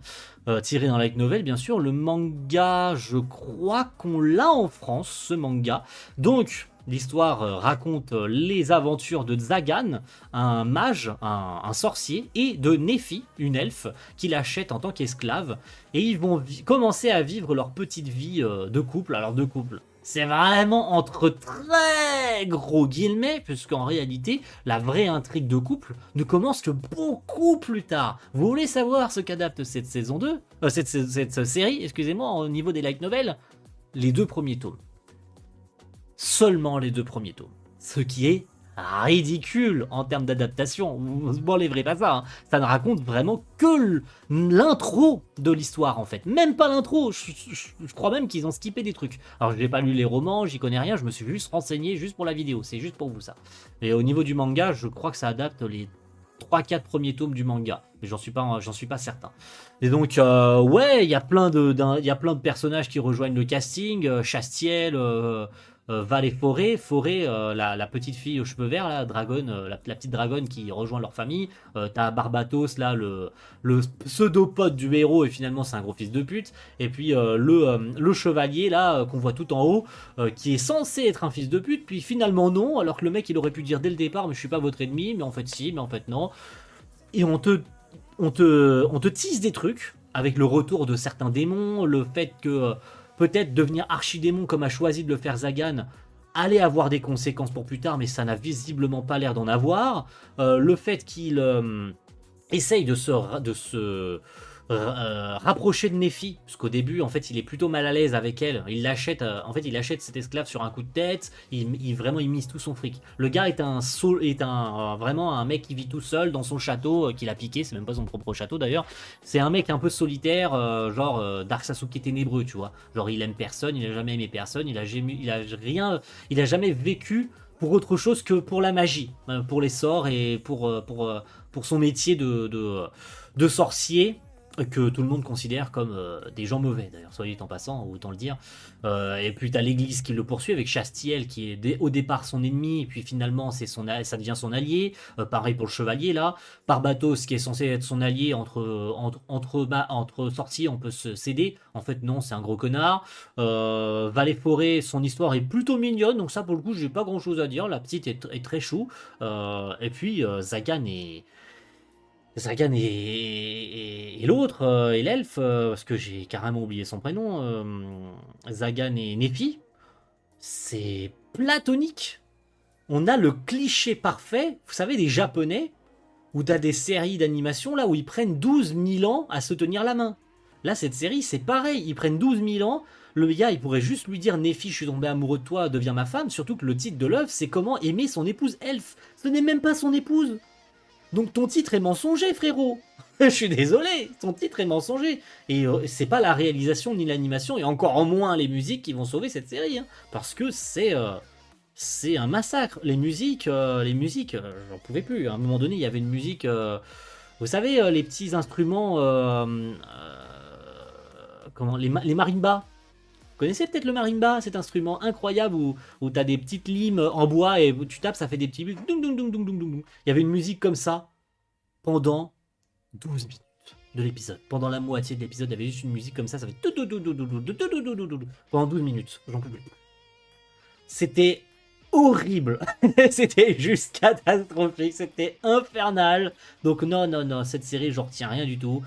Tiré dans light novel, bien sûr. Le manga, je crois qu'on l'a en France, ce manga. Donc, l'histoire raconte les aventures de Zagan, un mage, un sorcier, et de Nephi, une elfe, qui l'achète en tant qu'esclave. Et ils vont commencer à vivre leur petite vie de couple. Alors, de couple, c'est vraiment entre très gros guillemets, puisqu'en réalité, la vraie intrigue de couple ne commence que beaucoup plus tard. Vous voulez savoir ce qu'adapte cette saison 2 cette série, excusez-moi, au niveau des light novels? Les 2 premiers tomes. Seulement les 2 premiers tomes. Ce qui est ridicule en termes d'adaptation. Vous m'enlèverez pas ça, hein. Ça ne raconte vraiment que l'intro de l'histoire en fait. Même pas l'intro. Je crois même qu'ils ont skippé des trucs. Alors je n'ai pas lu les romans, j'y connais rien. Je me suis juste renseigné juste pour la vidéo. C'est juste pour vous ça. Et au niveau du manga, je crois que ça adapte les 3-4 premiers tomes du manga. Mais j'en suis pas certain. Et donc, ouais, il y a plein de personnages qui rejoignent le casting. Chastiel, Val et Forêt. Forêt, la petite fille aux cheveux verts, la dragonne, la petite dragonne qui rejoint leur famille. T'as Barbatos, là, le pseudo-pote du héros, et finalement c'est un gros fils de pute. Et puis le chevalier, là, qu'on voit tout en haut, qui est censé être un fils de pute, puis finalement non, alors que le mec il aurait pu dire dès le départ, mais je suis pas votre ennemi, mais en fait si, mais en fait non. Et on te tease des trucs avec le retour de certains démons, le fait que peut-être devenir archidémon comme a choisi de le faire Zagan allait avoir des conséquences pour plus tard, mais ça n'a visiblement pas l'air d'en avoir. Le fait qu'il essaye de se rapprocher de Nephi, parce qu'au début, en fait, il est plutôt mal à l'aise avec elle. Il l'achète, il achète cet esclave sur un coup de tête. Vraiment, il mise tout son fric. Le gars est vraiment un mec qui vit tout seul dans son château qu'il a piqué. C'est même pas son propre château d'ailleurs. C'est un mec un peu solitaire, genre Dark Sasuke ténébreux, tu vois. Genre, il aime personne, il a jamais aimé personne, il a jamais vécu pour autre chose que pour la magie, pour les sorts et pour son métier de sorcier. que tout le monde considère comme des gens mauvais, d'ailleurs, soit dit en passant, autant le dire. Et puis t'as l'Église qui le poursuit avec Chastiel, qui est au départ son ennemi, et puis finalement ça devient son allié. Pareil pour le chevalier, là. Barbatos, qui est censé être son allié, entre sorciers, on peut se céder. En fait, non, c'est un gros connard. Valet Forêt, son histoire est plutôt mignonne, donc ça, pour le coup, j'ai pas grand-chose à dire. La petite est très chou. Et puis, Zagan et l'autre, et l'elfe, parce que j'ai carrément oublié son prénom, Zagan et Nefi, c'est platonique. On a le cliché parfait, vous savez, des Japonais, où t'as des séries d'animation là où ils prennent 12 000 ans à se tenir la main. Là, cette série, c'est pareil, ils prennent 12 000 ans. Le gars, il pourrait juste lui dire Nefi, je suis tombé amoureux de toi, deviens ma femme. Surtout que le titre de l'œuvre, c'est comment aimer son épouse elfe. Ce n'est même pas son épouse. Donc ton titre est mensonger, frérot. Je suis désolé, ton titre est mensonger. Et c'est pas la réalisation ni l'animation, et encore en moins les musiques qui vont sauver cette série. Hein, parce que c'est un massacre. Les musiques, j'en pouvais plus. À un moment donné, il y avait une musique... vous savez, les petits instruments... comment les marimbas. Vous connaissez peut-être le marimba, cet instrument incroyable où tu as des petites limes en bois et où tu tapes, ça fait des petits... Dung, dung, dung, dung, dung, dung. Il y avait une musique comme ça pendant 12 minutes de l'épisode. Pendant la moitié de l'épisode, il y avait juste une musique comme ça fait... Pendant 12 minutes, j'en peux plus. C'était horrible. C'était juste catastrophique. C'était infernal. Donc non, cette série, j'en retiens rien du tout.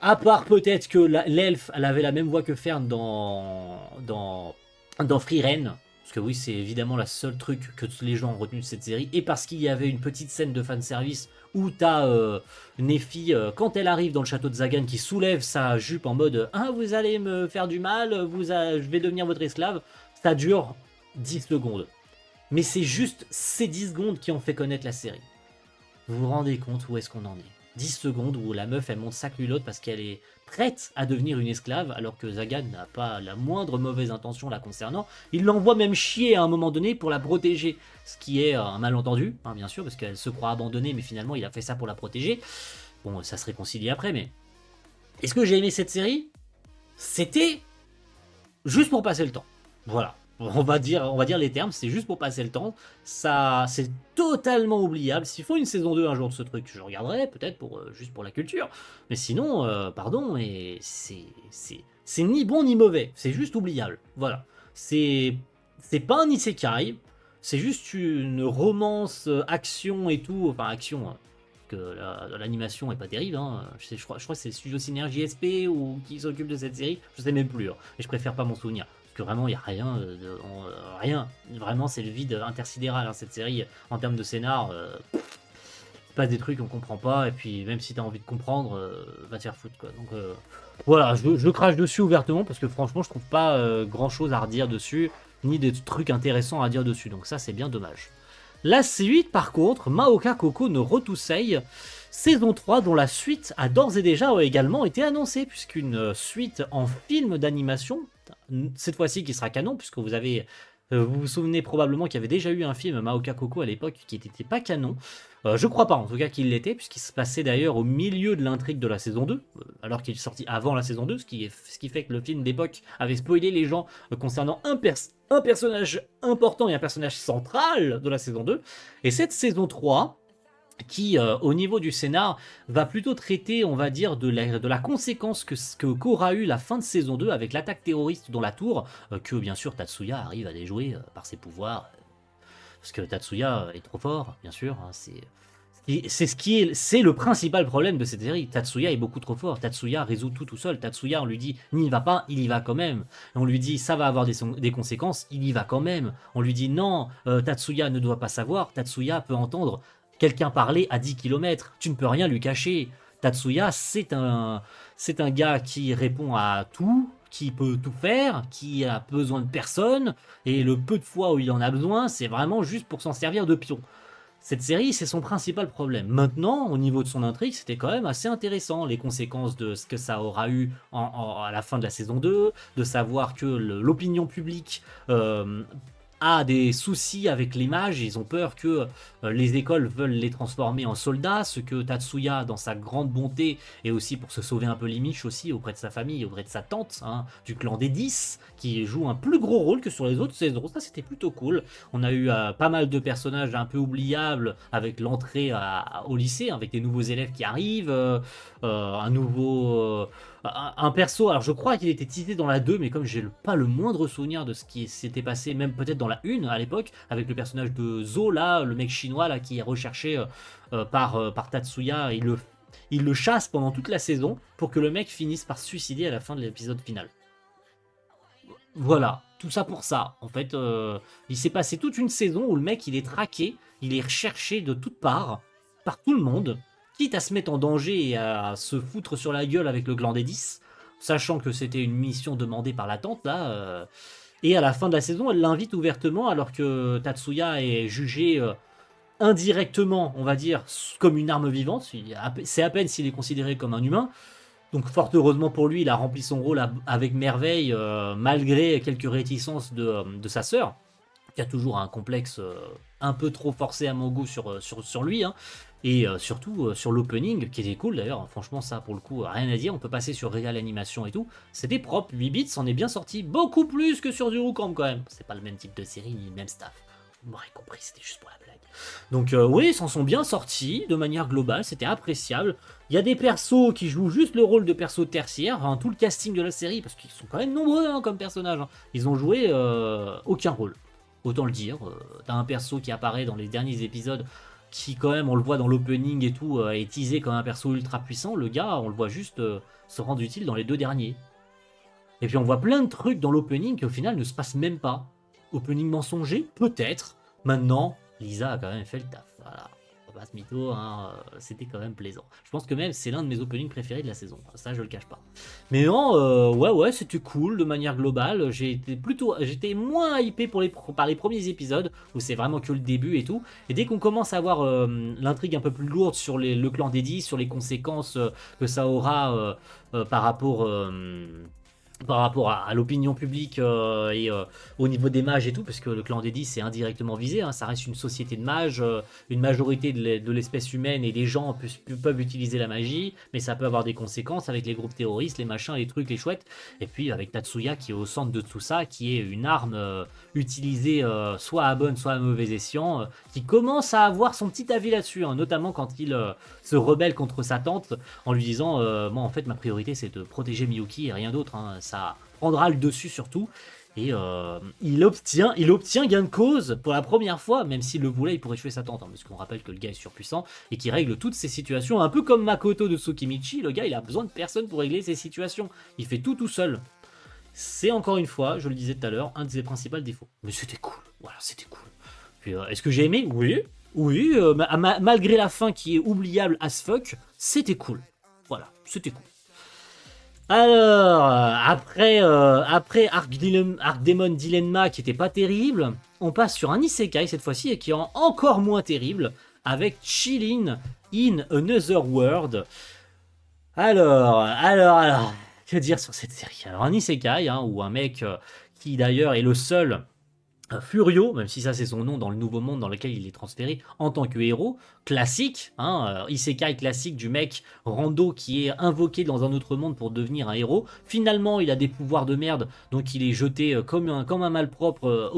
À part peut-être que l'elfe, elle avait la même voix que Fern dans Free Ren. Parce que oui, c'est évidemment la seule truc que tous les gens ont retenu de cette série. Et parce qu'il y avait une petite scène de fanservice où t'as Nefi, quand elle arrive dans le château de Zagan, qui soulève sa jupe en mode « Ah, vous allez me faire du mal, je vais devenir votre esclave ». Ça dure 10 secondes. Mais c'est juste ces 10 secondes qui ont fait connaître la série. Vous vous rendez compte où est-ce qu'on en est? 10 secondes où la meuf elle monte sa culotte parce qu'elle est prête à devenir une esclave alors que Zagan n'a pas la moindre mauvaise intention la concernant. Il l'envoie même chier à un moment donné pour la protéger, ce qui est un malentendu, hein, bien sûr, parce qu'elle se croit abandonnée mais finalement il a fait ça pour la protéger. Bon, ça se réconcilie après, mais est-ce que j'ai aimé cette série? C'était juste pour passer le temps. Voilà. On va dire les termes, c'est juste pour passer le temps. Ça, c'est totalement oubliable. S'il faut une saison 2 un jour de ce truc, je regarderai, peut-être juste pour la culture. Mais sinon, pardon, et c'est ni bon ni mauvais. C'est juste oubliable. Voilà. C'est pas un isekai. C'est juste une romance, action et tout. Enfin, action. Hein, que l'animation est pas terrible. Hein. Je crois que c'est le studio Synergie SP ou qui s'occupe de cette série. Je sais même plus. Hein. Et je préfère pas m'en souvenir. Que vraiment il n'y a rien, rien. Vraiment c'est le vide intersidéral, hein, cette série en termes de scénar. Il passe des trucs qu'on comprend pas, et puis même si tu as envie de comprendre, va te faire foutre quoi. Donc voilà, je crache dessus ouvertement parce que franchement je trouve pas grand chose à redire dessus, ni des trucs intéressants à dire dessus, donc ça c'est bien dommage. La suite par contre, Maoka Koko no Rotusei, saison 3 dont la suite a d'ores et déjà également été annoncée, puisqu'une suite en film d'animation, cette fois-ci qui sera canon, puisque vous vous souvenez probablement qu'il y avait déjà eu un film Maoka Koko à l'époque qui n'était pas canon. Je crois pas en tout cas qu'il l'était, puisqu'il se passait d'ailleurs au milieu de l'intrigue de la saison 2, alors qu'il est sorti avant la saison 2, ce qui fait que le film d'époque avait spoilé les gens concernant un personnage important et un personnage central de la saison 2. Et cette saison 3, qui, au niveau du scénar, va plutôt traiter, on va dire, de la conséquence qu'aura eu la fin de saison 2 avec l'attaque terroriste dans la tour, que bien sûr Tatsuya arrive à déjouer par ses pouvoirs, parce que Tatsuya est trop fort, bien sûr, hein, c'est le principal problème de cette série. Tatsuya est beaucoup trop fort. Tatsuya résout tout seul. Tatsuya, on lui dit n'y va pas, il y va quand même. Et on lui dit ça va avoir des conséquences, il y va quand même. On lui dit non, Tatsuya ne doit pas savoir. Tatsuya peut entendre quelqu'un parler à 10 km. Tu ne peux rien lui cacher. Tatsuya, c'est un gars qui répond à tout, qui peut tout faire, qui a besoin de personne, et le peu de fois où il en a besoin, c'est vraiment juste pour s'en servir de pion. Cette série, c'est son principal problème. Maintenant, au niveau de son intrigue, c'était quand même assez intéressant, les conséquences de ce que ça aura eu à la fin de la saison 2, de savoir que l'opinion publique a des soucis avec les mages, ils ont peur que les écoles veulent les transformer en soldats, ce que Tatsuya, dans sa grande bonté, et aussi pour se sauver un peu les miches aussi auprès de sa famille, auprès de sa tante, hein, du clan des 10, qui joue un plus gros rôle que sur les autres saisons. Ça, c'était plutôt cool. On a eu pas mal de personnages un peu oubliables avec l'entrée au lycée, avec des nouveaux élèves qui arrivent, un nouveau... un perso, alors je crois qu'il était teasé dans la 2, mais comme j'ai pas le moindre souvenir de ce qui s'était passé, même peut-être dans la 1 à l'époque, avec le personnage de Zo, là, le mec chinois là, qui est recherché par Tatsuya, il le chasse pendant toute la saison pour que le mec finisse par se suicider à la fin de l'épisode final. Voilà, tout ça pour ça. En fait, il s'est passé toute une saison où le mec il est traqué, il est recherché de toutes parts, par tout le monde, quitte à se mettre en danger et à se foutre sur la gueule avec le clan des 10, sachant que c'était une mission demandée par la tante là. Et à la fin de la saison, elle l'invite ouvertement alors que Tatsuya est jugé indirectement, on va dire, comme une arme vivante. C'est à peine s'il est considéré comme un humain. Donc fort heureusement pour lui, il a rempli son rôle avec merveille, malgré quelques réticences de sa sœur, qui a toujours un complexe un peu trop forcé à mon goût sur lui, hein. Et surtout sur l'opening, qui était cool d'ailleurs, franchement ça pour le coup, rien à dire, on peut passer sur Real Animation et tout, c'était propre, 8 bits s'en est bien sorti, beaucoup plus que sur du Rucam quand même, c'est pas le même type de série, ni le même staff, vous m'aurez compris, c'était juste pour la blague. Donc oui, ils s'en sont bien sortis, de manière globale, c'était appréciable. Il y a des persos qui jouent juste le rôle de persos tertiaires, hein, tout le casting de la série, parce qu'ils sont quand même nombreux hein, comme personnages, hein. Ils ont joué aucun rôle, autant le dire. T'as un perso qui apparaît dans les derniers épisodes, qui quand même, on le voit dans l'opening et tout, est teasé comme un perso ultra puissant. Le gars, on le voit juste se rendre utile dans les 2 derniers. Et puis on voit plein de trucs dans l'opening qui au final ne se passent même pas. Opening mensonger, peut-être. Maintenant, Lisa a quand même fait le taf. Voilà. On va pas se mytho, hein, c'était quand même plaisant. Je pense que même c'est l'un de mes openings préférés de la saison. Ça, je le cache pas. Mais non, ouais, c'était cool de manière globale. J'étais moins hypé par les premiers épisodes où c'est vraiment que le début et tout. Et dès qu'on commence à avoir l'intrigue un peu plus lourde sur le clan des 10, sur les conséquences que ça aura par rapport à l'opinion publique et au niveau des mages et tout, parce que le clan des 10 est indirectement visé, hein, ça reste une société de mages, une majorité de l'espèce humaine et des gens peuvent utiliser la magie, mais ça peut avoir des conséquences avec les groupes terroristes, les machins, les trucs, les chouettes, et puis avec Tatsuya qui est au centre de tout ça, qui est une arme utilisée soit à bon, soit à mauvais escient, qui commence à avoir son petit avis là-dessus, hein, notamment quand il se rebelle contre sa tante en lui disant moi en fait ma priorité c'est de protéger Miyuki et rien d'autre, hein, ça prendra le dessus surtout. Et il obtient gain de cause pour la première fois, même s'il le voulait, il pourrait tuer sa tante, hein, parce qu'on rappelle que le gars est surpuissant et qui règle toutes ces situations, un peu comme Makoto de Tsukimichi, le gars il a besoin de personne pour régler ces situations, il fait tout seul. C'est encore une fois, je le disais tout à l'heure, un de ses principaux défauts. Mais c'était cool, voilà, c'était cool. Puis, est-ce que j'ai aimé? Oui, malgré la fin qui est oubliable as fuck, c'était cool. Voilà, c'était cool. Alors, après Arc Demon Dilemma qui était pas terrible, on passe sur un Isekai cette fois-ci et qui est encore moins terrible, avec Chillin' in Another World. Alors, que dire sur cette série? Alors, un Isekai, hein, où un mec qui d'ailleurs est le seul Furio, même si ça c'est son nom dans le nouveau monde dans lequel il est transféré en tant que héros, classique, hein, isekai classique du mec rando qui est invoqué dans un autre monde pour devenir un héros. Finalement, il a des pouvoirs de merde, donc il est jeté comme un malpropre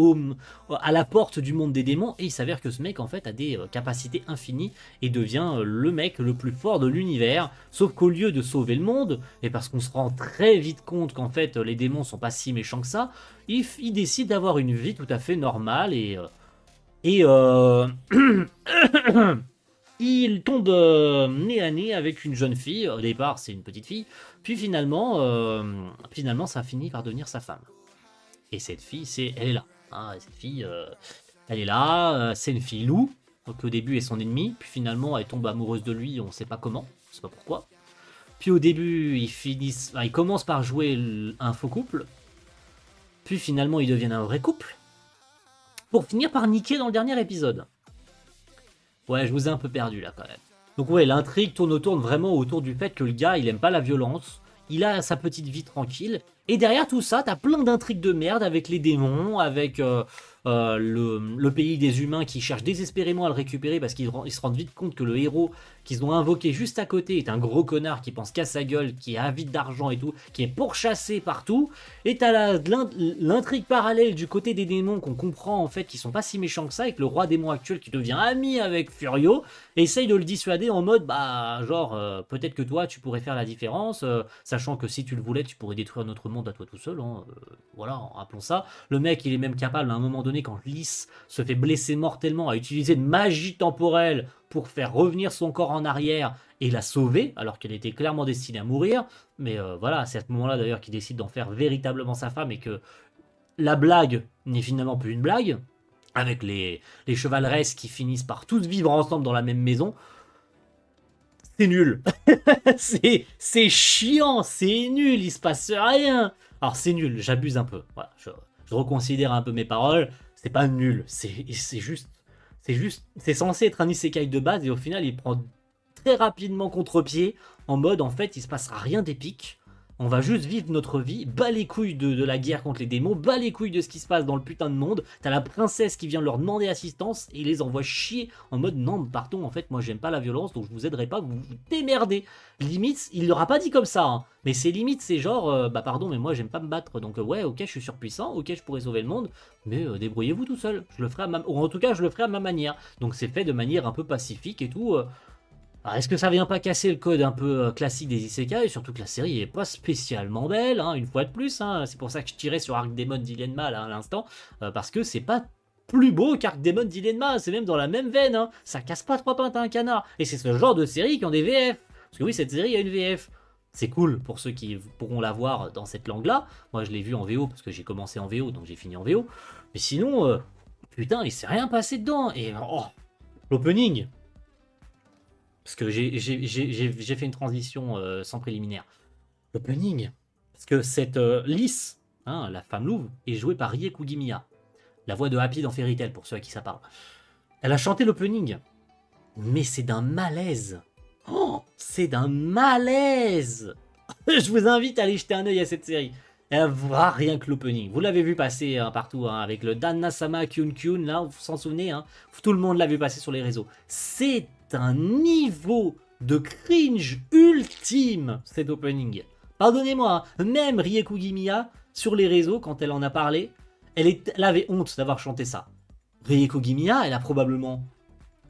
à la porte du monde des démons, et il s'avère que ce mec en fait a des capacités infinies et devient le mec le plus fort de l'univers, sauf qu'au lieu de sauver le monde, et parce qu'on se rend très vite compte qu'en fait les démons sont pas si méchants que ça, il décide d'avoir une vie tout à fait normale et il tombe nez à nez avec une jeune fille. Au départ, c'est une petite fille, puis finalement, ça finit par devenir sa femme. Et cette fille, elle est là. Hein, cette fille, elle est là. C'est une fille loup, donc au début est son ennemi, puis finalement elle tombe amoureuse de lui, on sait pas comment, on sait pas pourquoi. Puis au début, ils commencent par jouer un faux couple. Puis finalement, ils deviennent un vrai couple. Pour finir par niquer dans le dernier épisode. Ouais, je vous ai un peu perdu là quand même. Donc ouais, l'intrigue tourne vraiment autour du fait que le gars, il aime pas la violence. Il a sa petite vie tranquille. Et derrière tout ça, t'as plein d'intrigues de merde avec les démons, avec le pays des humains qui cherchent désespérément à le récupérer parce qu'ils se rendent vite compte que le héros qu'ils ont invoqué juste à côté est un gros connard qui pense qu'à sa gueule, qui est avide d'argent et tout, qui est pourchassé partout. Et t'as l'intrigue parallèle du côté des démons qu'on comprend en fait qui sont pas si méchants que ça, avec le roi démon actuel qui devient ami avec Furio et essaye de le dissuader en mode bah genre peut-être que toi tu pourrais faire la différence, sachant que si tu le voulais tu pourrais détruire notre monde à toi tout seul, hein, voilà, rappelons ça. Le mec il est même capable à un moment donné quand Lys se fait blesser mortellement à utiliser une magie temporelle pour faire revenir son corps en arrière et la sauver, alors qu'elle était clairement destinée à mourir. Mais voilà, c'est à ce moment-là d'ailleurs qu'il décide d'en faire véritablement sa femme et que la blague n'est finalement plus une blague, avec les chevaleresses qui finissent par tous vivre ensemble dans la même maison. C'est nul. c'est chiant, c'est nul, il se passe rien. Alors c'est nul, j'abuse un peu. Voilà, je reconsidère un peu mes paroles. C'est pas nul, c'est juste... C'est censé être un isekai de base et au final il prend très rapidement contre-pied en mode en fait il se passera rien d'épique. On va juste vivre notre vie, bas les couilles de la guerre contre les démons, bas les couilles de ce qui se passe dans le putain de monde. T'as la princesse qui vient leur demander assistance et il les envoie chier en mode non, pardon, en fait, moi j'aime pas la violence donc je vous aiderai pas, vous vous démerdez. Limite, il leur a pas dit comme ça, hein, mais c'est limite, c'est genre, bah pardon, mais moi j'aime pas me battre donc ouais, ok, je suis surpuissant, ok, je pourrais sauver le monde, mais débrouillez-vous tout seul. Je le ferai ou en tout cas, je le ferai à ma manière. Donc c'est fait de manière un peu pacifique et tout. Alors, est-ce que ça vient pas casser le code un peu classique des isekai, et surtout que la série est pas spécialement belle, hein, une fois de plus, hein, c'est pour ça que je tirais sur Arc Demon d'Ilenma là à l'instant, parce que c'est pas plus beau qu'Arc Demon d'Ilenma, c'est même dans la même veine, hein, ça casse pas trois pattes à un canard, et c'est ce genre de série qui ont des VF, parce que oui, cette série a une VF, c'est cool pour ceux qui pourront la voir dans cette langue-là, moi je l'ai vu en VO parce que j'ai commencé en VO, donc j'ai fini en VO, mais sinon, putain, il s'est rien passé dedans, et oh, l'opening. Parce que j'ai fait une transition sans préliminaire. L'opening. Parce que cette Lys, hein, la femme louve, est jouée par Rie Kugimiya. La voix de Happy dans Fairy Tail, pour ceux à qui ça parle. Elle a chanté l'opening. Mais c'est d'un malaise. Oh, c'est d'un malaise. Je vous invite à aller jeter un œil à cette série. Elle voit rien que l'opening. Vous l'avez vu passer hein, partout, hein, avec le Danna-sama Kyun-Kyun, là, vous vous en souvenez, hein, tout le monde l'a vu passer sur les réseaux. C'est un niveau de cringe ultime, cet opening. Pardonnez-moi, hein, même Rieku Gimiya, sur les réseaux, quand elle en a parlé, elle avait honte d'avoir chanté ça. Rieku Gimiya, elle a probablement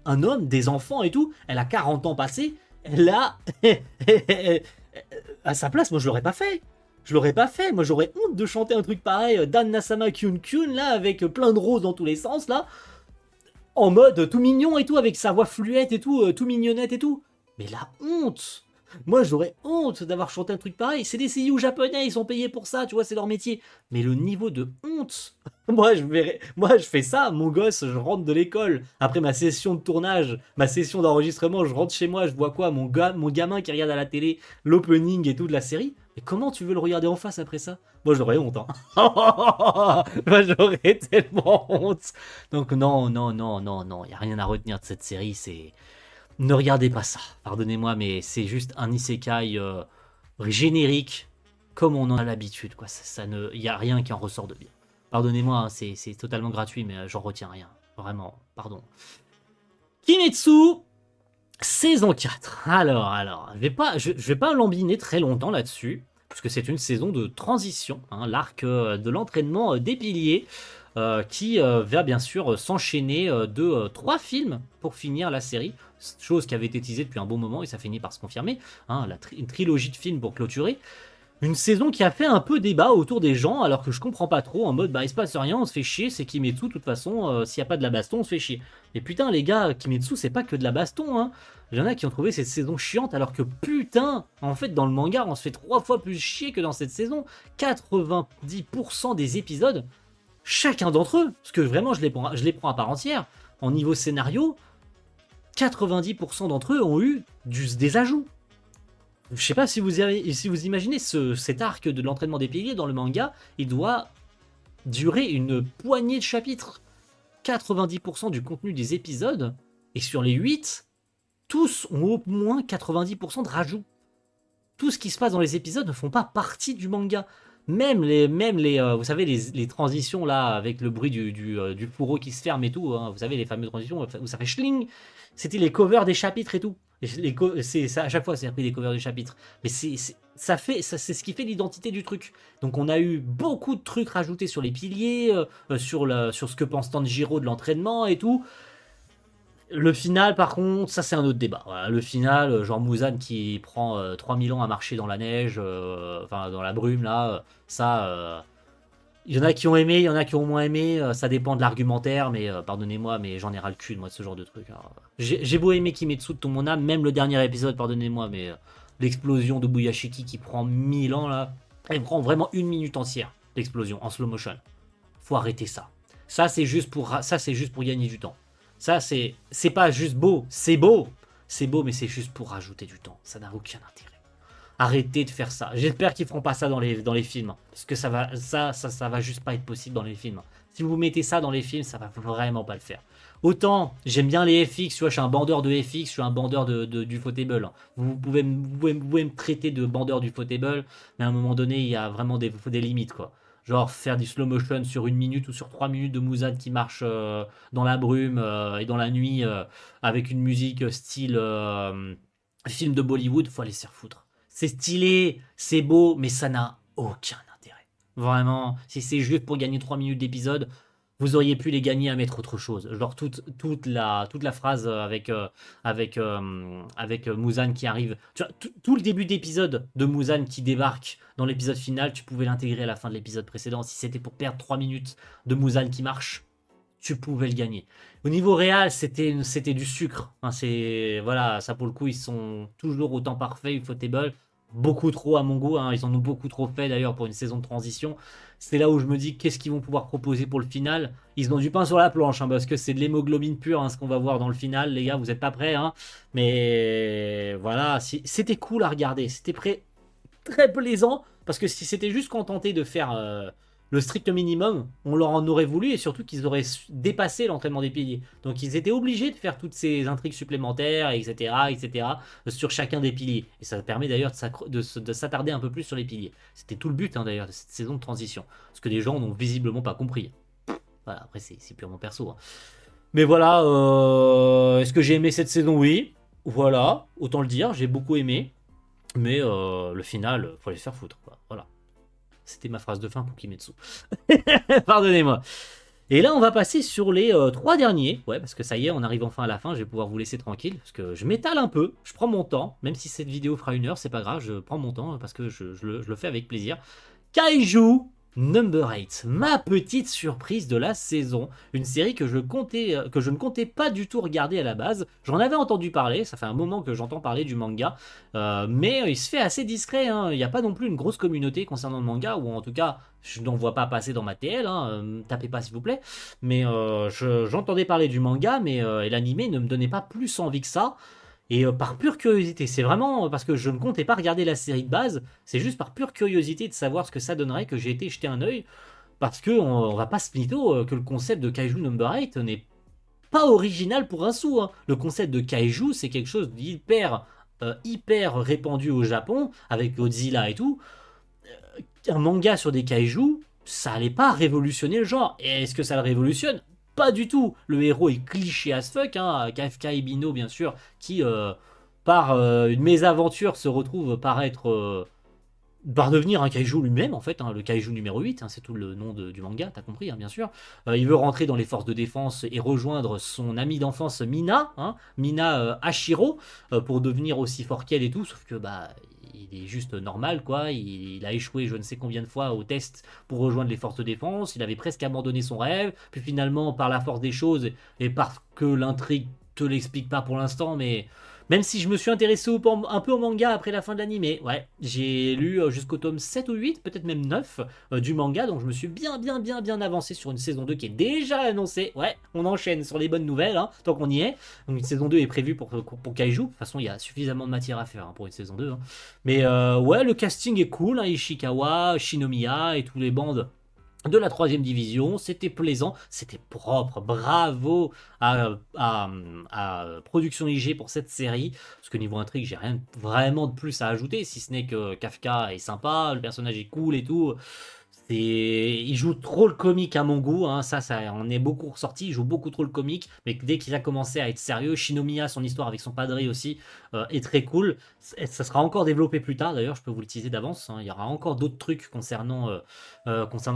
un homme, des enfants et tout, elle a 40 ans passés, elle a... à sa place, moi je l'aurais pas fait. Je l'aurais pas fait, moi j'aurais honte de chanter un truc pareil, Dan Nasama Kyun Kyun, là, avec plein de roses dans tous les sens, là, en mode tout mignon et tout, avec sa voix fluette et tout, tout mignonnette et tout. Mais la honte. Moi j'aurais honte d'avoir chanté un truc pareil, c'est des seiyuu japonais, ils sont payés pour ça, tu vois, c'est leur métier. Mais le niveau de honte, moi je fais ça, mon gosse, je rentre de l'école, après ma session de tournage, ma session d'enregistrement, je rentre chez moi, je vois quoi, mon gamin qui regarde à la télé l'opening et tout de la série. Mais comment tu veux le regarder en face après ça? Moi j'aurais honte, hein. Moi j'aurais tellement honte. Donc non, non, non, non, non, il n'y a rien à retenir de cette série, c'est... Ne regardez pas ça, pardonnez-moi, mais c'est juste un isekai générique, comme on en a l'habitude, quoi. Il n'y a rien qui en ressort de bien. Pardonnez-moi, hein, c'est totalement gratuit, mais j'en retiens rien. Vraiment, pardon. Kimetsu, saison 4. Alors, je vais pas lambiner très longtemps là-dessus, puisque c'est une saison de transition, hein, l'arc de l'entraînement des piliers, qui va bien sûr s'enchaîner de 3 films pour finir la série, chose qui avait été teasée depuis un bon moment et ça finit par se confirmer, hein, une trilogie de films pour clôturer. Une saison qui a fait un peu débat autour des gens, alors que je comprends pas trop, en mode bah il se passe rien, on se fait chier, c'est Kimetsu, de toute façon, s'il y a pas de la baston, on se fait chier. Mais putain les gars, Kimetsu c'est pas que de la baston, hein. Il y en a qui ont trouvé cette saison chiante, alors que putain, en fait dans le manga on se fait 3 fois plus chier que dans cette saison. 90% des épisodes, chacun d'entre eux, parce que vraiment je les prends à part entière, en niveau scénario, 90% d'entre eux ont eu des ajouts. Je sais pas si vous imaginez cet arc de l'entraînement des piliers dans le manga, il doit durer une poignée de chapitres. 90% du contenu des épisodes, et sur les 8, tous ont au moins 90% de rajouts. Tout ce qui se passe dans les épisodes ne font pas partie du manga. vous savez, les transitions là, avec le bruit du fourreau qui se ferme et tout, hein, vous savez, les fameuses transitions où ça fait schling, c'était les covers des chapitres et tout. C'est ça, à chaque fois, c'est repris des covers des chapitres. Mais c'est ce qui fait l'identité du truc. Donc on a eu beaucoup de trucs rajoutés sur les piliers, sur ce que pense Tanjiro de l'entraînement et tout. Le final, par contre, ça c'est un autre débat. Voilà, le final, genre Muzan qui prend 3000 ans à marcher dans la neige, enfin dans la brume là, il y en a qui ont aimé, il y en a qui ont moins aimé, ça dépend de l'argumentaire, mais pardonnez-moi, mais j'en ai ras le cul de moi de ce genre de truc. Alors, j'ai beau aimer Kimetsu de tout mon âme, même le dernier épisode, pardonnez-moi, mais l'explosion de Buyashiki qui prend 1000 ans là, elle prend vraiment une minute entière, l'explosion en slow motion. Faut arrêter ça. Ça c'est juste pour gagner du temps. Ça, c'est pas juste beau, c'est beau. C'est beau, mais c'est juste pour rajouter du temps. Ça n'a aucun intérêt. Arrêtez de faire ça. J'espère qu'ils feront pas ça dans les films. Parce que ça va juste pas être possible dans les films. Si vous mettez ça dans les films, ça va vraiment pas le faire. Autant, j'aime bien les FX, tu vois, je suis un bandeur de FX, je suis un bandeur du Ufotable. Vous pouvez me traiter de bandeur du Ufotable, mais à un moment donné, il y a vraiment des limites, quoi. Genre faire du slow motion sur 1 minute ou sur 3 minutes de Muzan qui marche dans la brume et dans la nuit avec une musique style film de Bollywood, faut aller se faire foutre. C'est stylé, c'est beau, mais ça n'a aucun intérêt. Vraiment, si c'est juste pour gagner 3 minutes d'épisode, vous auriez pu les gagner à mettre autre chose. Genre toute la phrase avec Muzan qui arrive. Tu vois, tout le début d'épisode de Muzan qui débarque dans l'épisode final, tu pouvais l'intégrer à la fin de l'épisode précédent. Si c'était pour perdre 3 minutes de Muzan qui marche, tu pouvais le gagner. Au niveau réel, c'était du sucre. Hein, voilà, ça pour le coup, ils sont toujours autant parfaits, Ufotable. Beaucoup trop à mon goût, hein, ils en ont beaucoup trop fait d'ailleurs pour une saison de transition. C'est là où je me dis qu'est-ce qu'ils vont pouvoir proposer pour le final. Ils ont du pain sur la planche, hein, parce que c'est de l'hémoglobine pure, hein, ce qu'on va voir dans le final. Les gars, vous n'êtes pas prêts, hein. Mais voilà, c'était cool à regarder. C'était très plaisant, parce que si c'était juste contenté de faire le strict minimum, on leur en aurait voulu, et surtout qu'ils auraient dépassé l'entraînement des piliers. Donc ils étaient obligés de faire toutes ces intrigues supplémentaires, etc., sur chacun des piliers. Et ça permet d'ailleurs de s'attarder un peu plus sur les piliers. C'était tout le but, hein, d'ailleurs, de cette saison de transition. Ce que les gens n'ont visiblement pas compris. Voilà, après c'est purement perso, hein. Mais voilà, est-ce que j'ai aimé cette saison? Oui. Voilà, autant le dire, j'ai beaucoup aimé. Mais le final, faut aller se faire foutre, quoi. Voilà. C'était ma phrase de fin pour Kimetsu. Pardonnez-moi. Et là, on va passer sur les 3 derniers. Ouais, parce que ça y est, on arrive enfin à la fin. Je vais pouvoir vous laisser tranquille. Parce que je m'étale un peu. Je prends mon temps. Même si cette vidéo fera 1 heure, c'est pas grave. Je prends mon temps parce que je le fais avec plaisir. Kaiju Number 8, ma petite surprise de la saison, une série que je ne comptais pas du tout regarder à la base. J'en avais entendu parler, ça fait un moment que j'entends parler du manga, mais il se fait assez discret, hein. Il n'y a pas non plus une grosse communauté concernant le manga, ou en tout cas, je n'en vois pas passer dans ma TL, hein. Tapez pas s'il vous plaît, mais j'entendais parler du manga, mais et l'animé ne me donnait pas plus envie que ça. Et par pure curiosité, c'est vraiment parce que je ne comptais pas regarder la série de base, c'est juste par pure curiosité de savoir ce que ça donnerait que j'ai été jeter un œil, parce que on va pas se mytho que le concept de Kaiju Number 8 n'est pas original pour un sou, hein. Le concept de Kaiju, c'est quelque chose hyper répandu au Japon, avec Godzilla et tout. Un manga sur des Kaiju, ça allait pas révolutionner le genre. Et est-ce que ça le révolutionne? Pas du tout. Le héros est cliché as fuck, hein. Kafka Ibino, bien sûr, qui, par une mésaventure, se retrouve par devenir un kaiju lui-même, en fait, hein, le kaiju numéro 8, hein, c'est tout le nom du manga, t'as compris, hein, bien sûr. Il veut rentrer dans les forces de défense et rejoindre son ami d'enfance Mina, hein, Mina Hashiro, pour devenir aussi fort qu'elle et tout, sauf que bah il est juste normal, quoi. Il a échoué je ne sais combien de fois au test pour rejoindre les forces de défense, il avait presque abandonné son rêve, puis finalement, par la force des choses, et parce que l'intrigue te l'explique pas pour l'instant, mais même si je me suis intéressé un peu au manga après la fin de l'animé, ouais, j'ai lu jusqu'au tome 7 ou 8, peut-être même 9 du manga, donc je me suis bien avancé sur une saison 2 qui est déjà annoncée. Ouais, on enchaîne sur les bonnes nouvelles, hein, tant qu'on y est. Donc une saison 2 est prévue pour Kaiju, de toute façon il y a suffisamment de matière à faire, hein, pour une saison 2. Hein. Mais ouais, le casting est cool, hein, Ishikawa, Shinomiya et tous les bandes de la 3e division, c'était plaisant, c'était propre, bravo à Production IG pour cette série, parce que niveau intrigue, j'ai rien vraiment de plus à ajouter, si ce n'est que Kafka est sympa, le personnage est cool et tout. Il joue trop le comique à mon goût, hein. Ça en est beaucoup ressorti, il joue beaucoup trop le comique, mais dès qu'il a commencé à être sérieux, Shinomiya, son histoire avec son padré aussi, est très cool. Ça sera encore développé plus tard, d'ailleurs, je peux vous le teaser d'avance, hein. Il y aura encore d'autres trucs concernant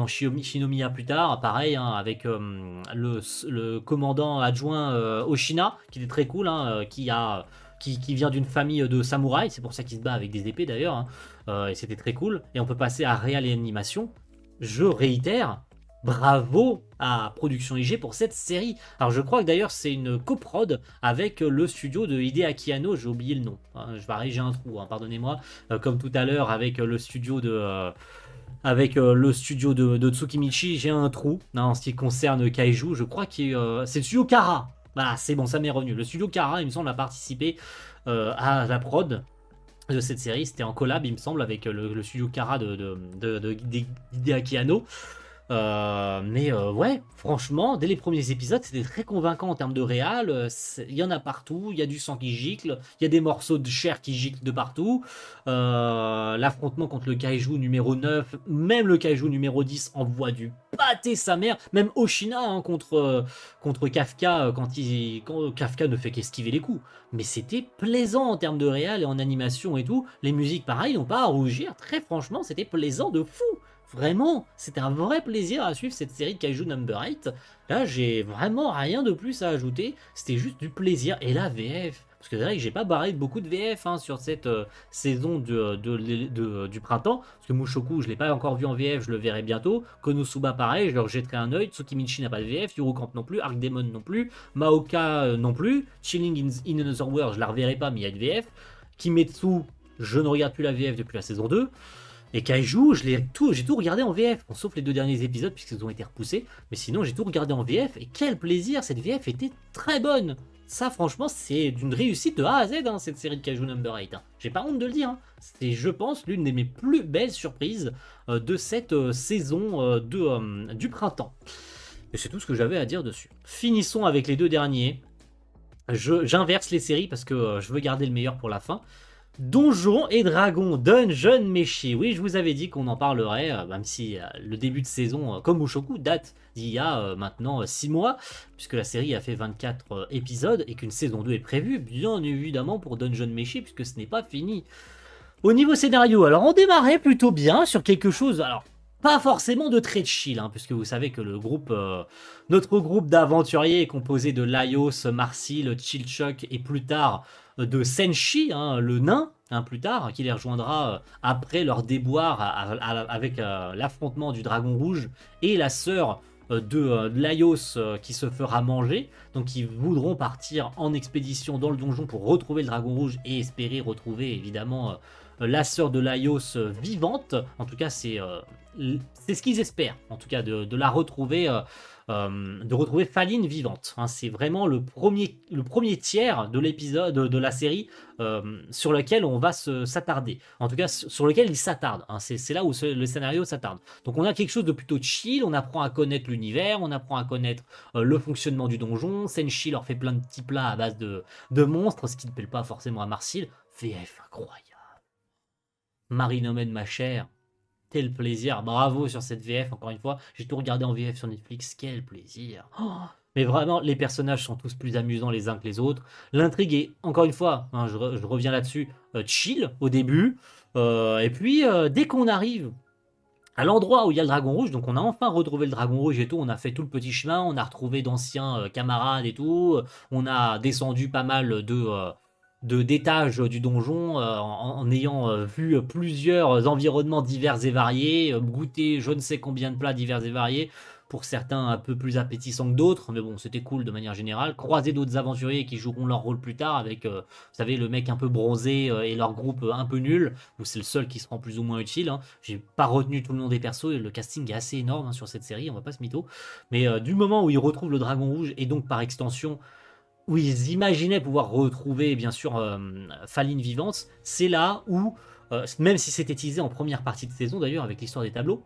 Shinomiya plus tard, pareil, hein, avec le commandant adjoint Oshina, qui est très cool, hein, qui vient d'une famille de samouraïs, c'est pour ça qu'il se bat avec des épées d'ailleurs, hein. Et c'était très cool. Et on peut passer à réal et animation. Je réitère, bravo à Production IG pour cette série. Alors je crois que d'ailleurs c'est une coprod avec le studio de Hideaki Anno, j'ai oublié le nom. J'ai un trou, hein, pardonnez-moi. Comme tout à l'heure avec le studio de Tsukimichi, j'ai un trou, hein, en ce qui concerne Kaiju. Je crois que c'est le studio Kara. Voilà, c'est bon, ça m'est revenu. Le studio Kara, il me semble, a participé à la prod de cette série. C'était en collab, il me semble, avec le studio Kara d'Hideaki Anno. Ouais, franchement, dès les premiers épisodes, c'était très convaincant en termes de réal. Il y en a partout, il y a du sang qui gicle, il y a des morceaux de chair qui giclent de partout. L'affrontement contre le kaiju numéro 9, même le kaiju numéro 10 envoie du pâté sa mère. Même Oshina, hein, contre Kafka, quand Kafka ne fait qu'esquiver les coups. Mais c'était plaisant en termes de réal et en animation et tout. Les musiques, pareil, n'ont pas à rougir. Très franchement, c'était plaisant de fou. Vraiment, c'était un vrai plaisir à suivre cette série de Kaiju Number 8. Là, j'ai vraiment rien de plus à ajouter. C'était juste du plaisir. Et la VF, parce que c'est vrai que j'ai pas barré de beaucoup de VF, hein, sur cette saison du printemps. Parce que Mushoku, je l'ai pas encore vu en VF, je le verrai bientôt. Konosuba, pareil, je leur jetterai un œil. Tsukimichi n'a pas de VF, Yurocamp non plus, Arc Demon non plus, Maoka non plus, Chilling in Another World, je la reverrai pas, mais il y a une VF. Kimetsu, je ne regarde plus la VF depuis la saison 2. Et Kaiju, j'ai tout regardé en VF, bon, sauf les 2 derniers épisodes puisqu'ils ont été repoussés, mais sinon j'ai tout regardé en VF et quel plaisir, cette VF était très bonne. Ça franchement c'est d'une réussite de A à Z, hein, cette série de Kaiju Number 8, hein. J'ai pas honte de le dire, hein. C'est je pense l'une de mes plus belles surprises de cette saison du printemps. Et c'est tout ce que j'avais à dire dessus. Finissons avec les 2 derniers. J'inverse les séries parce que je veux garder le meilleur pour la fin. Donjons et Dragons, Dungeon Meshi. Oui, je vous avais dit qu'on en parlerait, même si le début de saison, comme Mushoku, date d'il y a maintenant 6 mois, puisque la série a fait 24 épisodes et qu'une saison 2 est prévue, bien évidemment, pour Dungeon Meshi, puisque ce n'est pas fini. Au niveau scénario, alors on démarrait plutôt bien sur quelque chose, alors pas forcément de très chill, hein, puisque vous savez que notre groupe d'aventuriers est composé de Laios, Marcil, Chilchok et plus tard de Senshi, hein, le nain, hein, plus tard, qui les rejoindra après leur déboire avec l'affrontement du dragon rouge et la sœur de Laios qui se fera manger. Donc ils voudront partir en expédition dans le donjon pour retrouver le dragon rouge et espérer retrouver évidemment la sœur de Laios vivante. En tout cas, c'est ce qu'ils espèrent, en tout cas, de la retrouver, de retrouver Faline vivante, hein. C'est vraiment le premier tiers de l'épisode de la série sur lequel on va s'attarder. En tout cas, sur lequel il s'attarde, hein. C'est là où le scénario s'attarde. Donc on a quelque chose de plutôt chill, on apprend à connaître l'univers, on apprend à connaître le fonctionnement du donjon. Senshi leur fait plein de petits plats à base de monstres, ce qui ne plaît pas forcément à Marcil. VF incroyable. Marinomen, ma chère, quel plaisir, bravo sur cette VF, encore une fois, j'ai tout regardé en VF sur Netflix, quel plaisir. Oh, mais vraiment, les personnages sont tous plus amusants les uns que les autres, l'intrigue est, encore une fois, hein, je reviens là-dessus, chill au début, et puis dès qu'on arrive à l'endroit où il y a le dragon rouge, donc on a enfin retrouvé le dragon rouge et tout, on a fait tout le petit chemin, on a retrouvé d'anciens camarades et tout, on a descendu pas mal d'étages du donjon en ayant vu plusieurs environnements divers et variés, goûté je ne sais combien de plats divers et variés, pour certains un peu plus appétissants que d'autres, mais bon c'était cool de manière générale, croiser d'autres aventuriers qui joueront leur rôle plus tard avec, vous savez, le mec un peu bronzé et leur groupe un peu nul, où c'est le seul qui se rend plus ou moins utile, hein. J'ai pas retenu tout le nom des persos et le casting est assez énorme, hein, sur cette série, on va pas se mytho, mais du moment où ils retrouvent le dragon rouge et donc par extension où ils imaginaient pouvoir retrouver bien sûr Faline vivante, c'est là où, même si c'était teasé en première partie de saison d'ailleurs avec l'histoire des tableaux,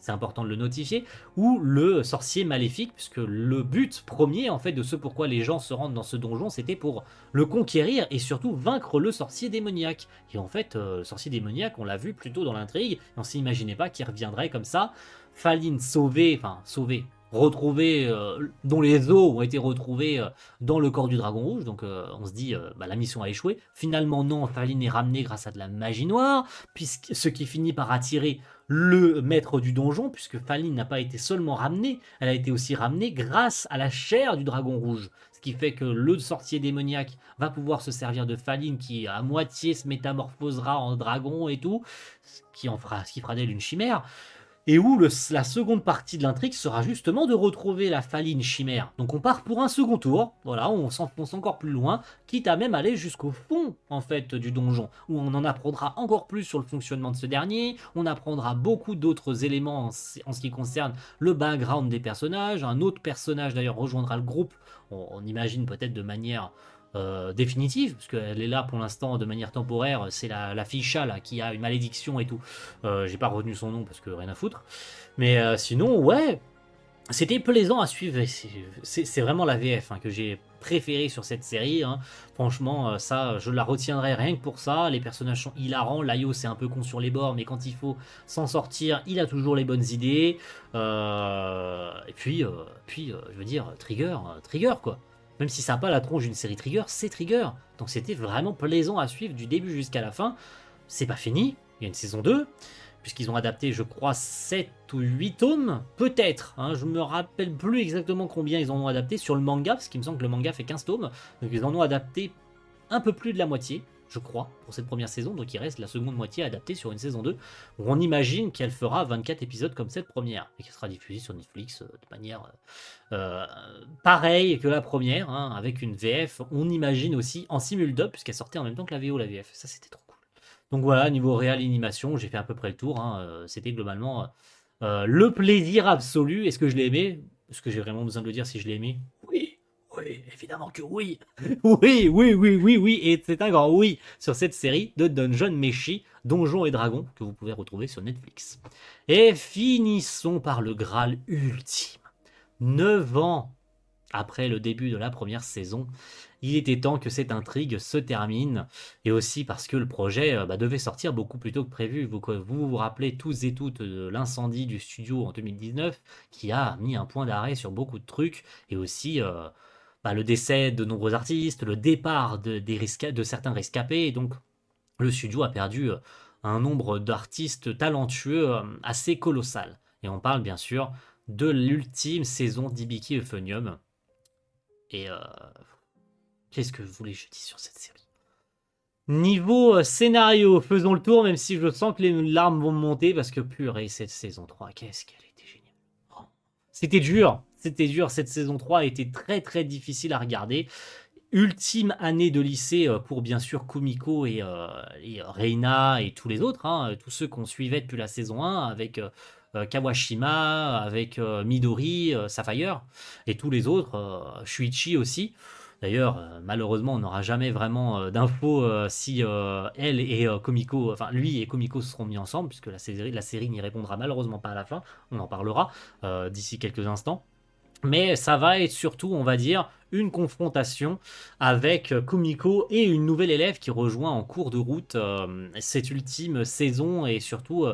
c'est important de le notifier, ou le sorcier maléfique, puisque le but premier en fait de ce pourquoi les gens se rendent dans ce donjon, c'était pour le conquérir et surtout vaincre le sorcier démoniaque. Et en fait, le sorcier démoniaque, on l'a vu plus tôt dans l'intrigue, et on s'imaginait pas qu'il reviendrait comme ça. Faline sauvée, retrouvée, dont les os ont été retrouvés dans le corps du dragon rouge, donc on se dit la mission a échoué. Finalement non, Faline est ramenée grâce à de la magie noire, puisque ce qui finit par attirer le maître du donjon, puisque Faline n'a pas été seulement ramenée, elle a été aussi ramenée grâce à la chair du dragon rouge. Ce qui fait que le sorcier démoniaque va pouvoir se servir de Faline, qui à moitié se métamorphosera en dragon et tout, ce qui fera d'elle une chimère. Et où la seconde partie de l'intrigue sera justement de retrouver la Faline chimère. Donc on part pour un second tour, voilà, on s'enfonce encore plus loin, quitte à même aller jusqu'au fond en fait du donjon, où on en apprendra encore plus sur le fonctionnement de ce dernier, on apprendra beaucoup d'autres éléments en ce qui concerne le background des personnages, un autre personnage d'ailleurs rejoindra le groupe, on imagine peut-être de manière définitive, parce qu'elle est là pour l'instant de manière temporaire, c'est la fille chat là, qui a une malédiction et tout. J'ai pas retenu son nom parce que rien à foutre. Mais sinon, ouais, c'était plaisant à suivre. C'est vraiment la VF que j'ai préférée sur cette série. Franchement, ça, je la retiendrai rien que pour ça. Les personnages sont hilarants. Laio, c'est un peu con sur les bords, mais quand il faut s'en sortir, il a toujours les bonnes idées. Et puis, je veux dire, Trigger quoi. Même si ça n'a pas la tronche d'une série Trigger, c'est Trigger. Donc c'était vraiment plaisant à suivre du début jusqu'à la fin. C'est pas fini, il y a une saison 2, puisqu'ils ont adapté, je crois, 7 ou 8 tomes, peut-être. Je me rappelle plus exactement combien ils en ont adapté sur le manga, parce qu'il me semble que le manga fait 15 tomes. Donc ils en ont adapté un peu plus de la moitié, je crois, pour cette première saison. Donc il reste la seconde moitié adaptée sur une saison 2, où on imagine qu'elle fera 24 épisodes comme cette première, et qu'elle sera diffusée sur Netflix de manière pareille que la première, avec une VF, on imagine aussi en simul-dub, puisqu'elle sortait en même temps que la VO, la VF. Ça, c'était trop cool. Donc voilà, niveau réal animation, j'ai fait à peu près le tour. C'était globalement le plaisir absolu. Est-ce que je l'ai aimé? Est-ce que j'ai vraiment besoin de le dire si je l'ai aimé? Oui, oui, évidemment que oui. Oui. Et c'est un grand oui sur cette série de Dungeon Meshi, Donjons et Dragons, que vous pouvez retrouver sur Netflix. Et finissons par le Graal ultime. 9 ans après le début de la première saison, il était temps que cette intrigue se termine, et aussi parce que le projet devait sortir beaucoup plus tôt que prévu. Vous rappelez tous et toutes de l'incendie du studio en 2019, qui a mis un point d'arrêt sur beaucoup de trucs, et aussi le décès de nombreux artistes, le départ de certains rescapés, et donc le studio a perdu un nombre d'artistes talentueux assez colossal. Et on parle bien sûr de l'ultime saison d'Hibiki Euphonium. Et qu'est-ce que vous voulez que je dise sur cette série? Niveau scénario, faisons le tour, même si je sens que les larmes vont monter, parce que purée, cette saison 3, qu'est-ce qu'elle était géniale. Oh. C'était dur, cette saison 3 a été très très difficile à regarder. Ultime année de lycée pour bien sûr Kumiko et Reina et tous les autres, tous ceux qu'on suivait depuis la saison 1 avec Kawashima, avec Midori, Sapphire et tous les autres, Shuichi aussi. D'ailleurs, malheureusement, on n'aura jamais vraiment d'infos si elle et Komiko, enfin lui et Komiko se seront mis ensemble, puisque la série n'y répondra malheureusement pas à la fin. On en parlera d'ici quelques instants. Mais ça va être surtout, on va dire, une confrontation avec Kumiko et une nouvelle élève qui rejoint en cours de route cette ultime saison et surtout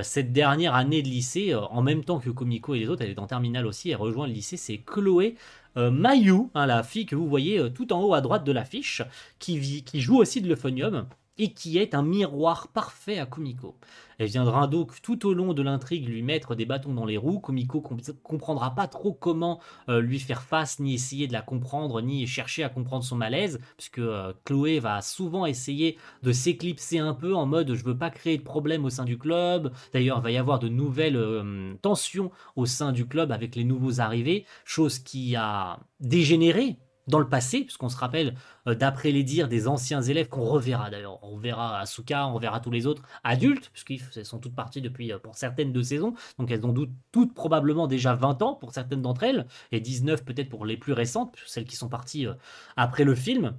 cette dernière année de lycée. En même temps que Kumiko et les autres, elle est en terminale aussi, elle rejoint le lycée, c'est Chloé Mayu, la fille que vous voyez tout en haut à droite de l'affiche, qui joue aussi de l'euphonium et qui est un miroir parfait à Kumiko. Elle viendra donc tout au long de l'intrigue lui mettre des bâtons dans les roues. Kumiko comprendra pas trop comment lui faire face, ni essayer de la comprendre, ni chercher à comprendre son malaise, puisque Chloé va souvent essayer de s'éclipser un peu en mode je veux pas créer de problème au sein du club. D'ailleurs, il va y avoir de nouvelles tensions au sein du club avec les nouveaux arrivés, chose qui a dégénéré dans le passé, puisqu'on se rappelle, d'après les dires des anciens élèves, qu'on reverra d'ailleurs. On verra Asuka, on verra tous les autres adultes, puisqu'elles sont toutes parties depuis, pour certaines, 2 saisons, donc elles ont toutes probablement déjà 20 ans pour certaines d'entre elles, et 19 peut-être pour les plus récentes, celles qui sont parties après le film.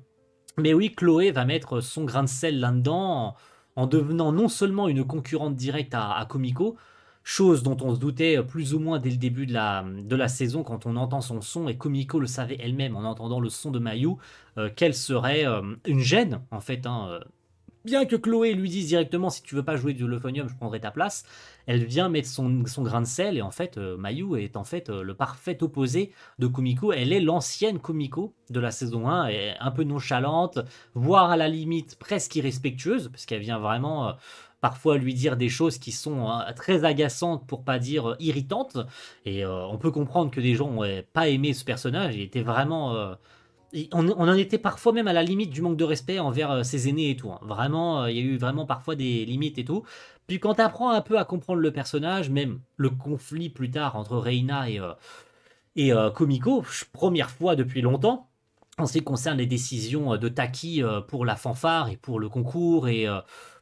Mais oui, Chloé va mettre son grain de sel là-dedans, en devenant non seulement une concurrente directe à Kumiko, chose dont on se doutait plus ou moins dès le début de la saison quand on entend son son, et Kumiko le savait elle-même en entendant le son de Mayu, qu'elle serait une gêne en fait, hein. Bien que Chloé lui dise directement si tu veux pas jouer du Leuphonium, je prendrai ta place, elle vient mettre son grain de sel, et en fait Mayu est en fait le parfait opposé de Kumiko. Elle est l'ancienne Kumiko de la saison 1, et un peu nonchalante, voire à la limite presque irrespectueuse, parce qu'elle vient vraiment parfois lui dire des choses qui sont très agaçantes pour pas dire irritantes, et on peut comprendre que des gens n'ont pas aimé ce personnage. Il était vraiment on en était parfois même à la limite du manque de respect envers ses aînés et tout, hein. Vraiment, il y a eu vraiment parfois des limites et tout. Puis quand tu apprends un peu à comprendre le personnage, même le conflit plus tard entre Reina et Komiko, première fois depuis longtemps, en ce qui concerne les décisions de Taki pour la fanfare et pour le concours, et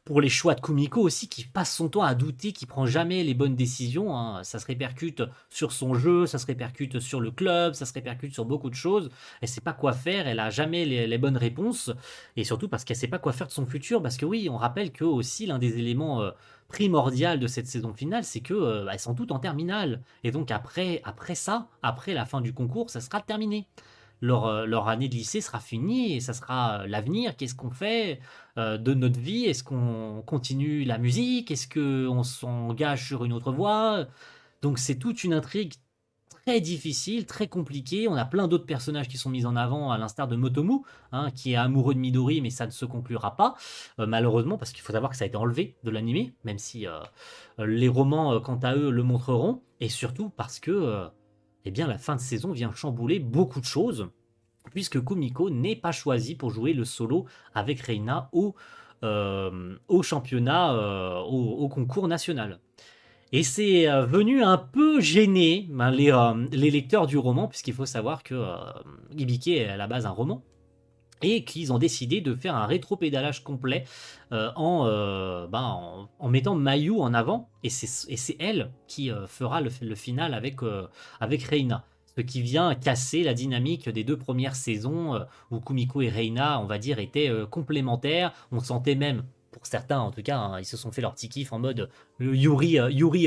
pour les choix de Kumiko aussi, qui passe son temps à douter, qui prend jamais les bonnes décisions, hein. Ça se répercute sur son jeu, ça se répercute sur le club, ça se répercute sur beaucoup de choses. Elle sait pas quoi faire, elle a jamais les bonnes réponses, et surtout parce qu'elle sait pas quoi faire de son futur. Parce que oui, on rappelle que aussi l'un des éléments primordial de cette saison finale, c'est que elles sont toutes en terminale, et donc après ça, après la fin du concours, ça sera terminé. Leur année de lycée sera finie, et ça sera l'avenir. Qu'est-ce qu'on fait de notre vie? Est-ce qu'on continue la musique? Est-ce qu'on s'engage sur une autre voie? Donc c'est toute une intrigue très difficile, très compliquée. On a plein d'autres personnages qui sont mis en avant, à l'instar de Motomu, hein, qui est amoureux de Midori, mais ça ne se conclura pas, malheureusement, parce qu'il faut savoir que ça a été enlevé de l'animé, même si les romans, quant à eux, le montreront, et surtout parce que eh bien, la fin de saison vient chambouler beaucoup de choses, puisque Kumiko n'est pas choisi pour jouer le solo avec Reina au championnat, au concours national. Et c'est venu un peu gêner les lecteurs du roman, puisqu'il faut savoir que Hibike est à la base un roman, et qu'ils ont décidé de faire un rétropédalage complet en mettant Mayu en avant, et c'est elle qui fera le final avec Reina. Ce qui vient casser la dynamique des deux premières saisons, où Kumiko et Reina, on va dire, étaient complémentaires. On sentait même, pour certains en tout cas, hein, ils se sont fait leur petit kiff en mode Yuri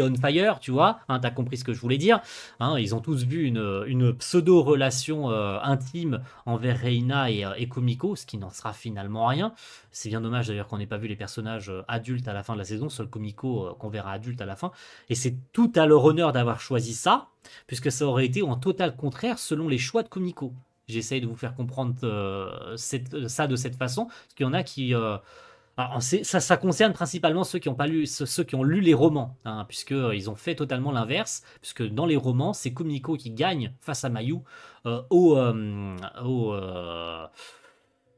on fire, tu vois, hein, t'as compris ce que je voulais dire, hein. Ils ont tous vu une pseudo-relation intime envers Reina et Kumiko, ce qui n'en sera finalement rien. C'est bien dommage d'ailleurs qu'on n'ait pas vu les personnages adultes à la fin de la saison, seul Kumiko qu'on verra adulte à la fin. Et c'est tout à leur honneur d'avoir choisi ça, puisque ça aurait été en total contraire selon les choix de Kumiko. J'essaye de vous faire comprendre ça de cette façon, parce qu'il y en a qui... alors, ça concerne principalement ceux qui ont pas lu, ceux qui ont lu les romans, hein, puisque ils ont fait totalement l'inverse, puisque dans les romans, c'est Kumiko qui gagne face à Mayu euh, au, euh, au, euh,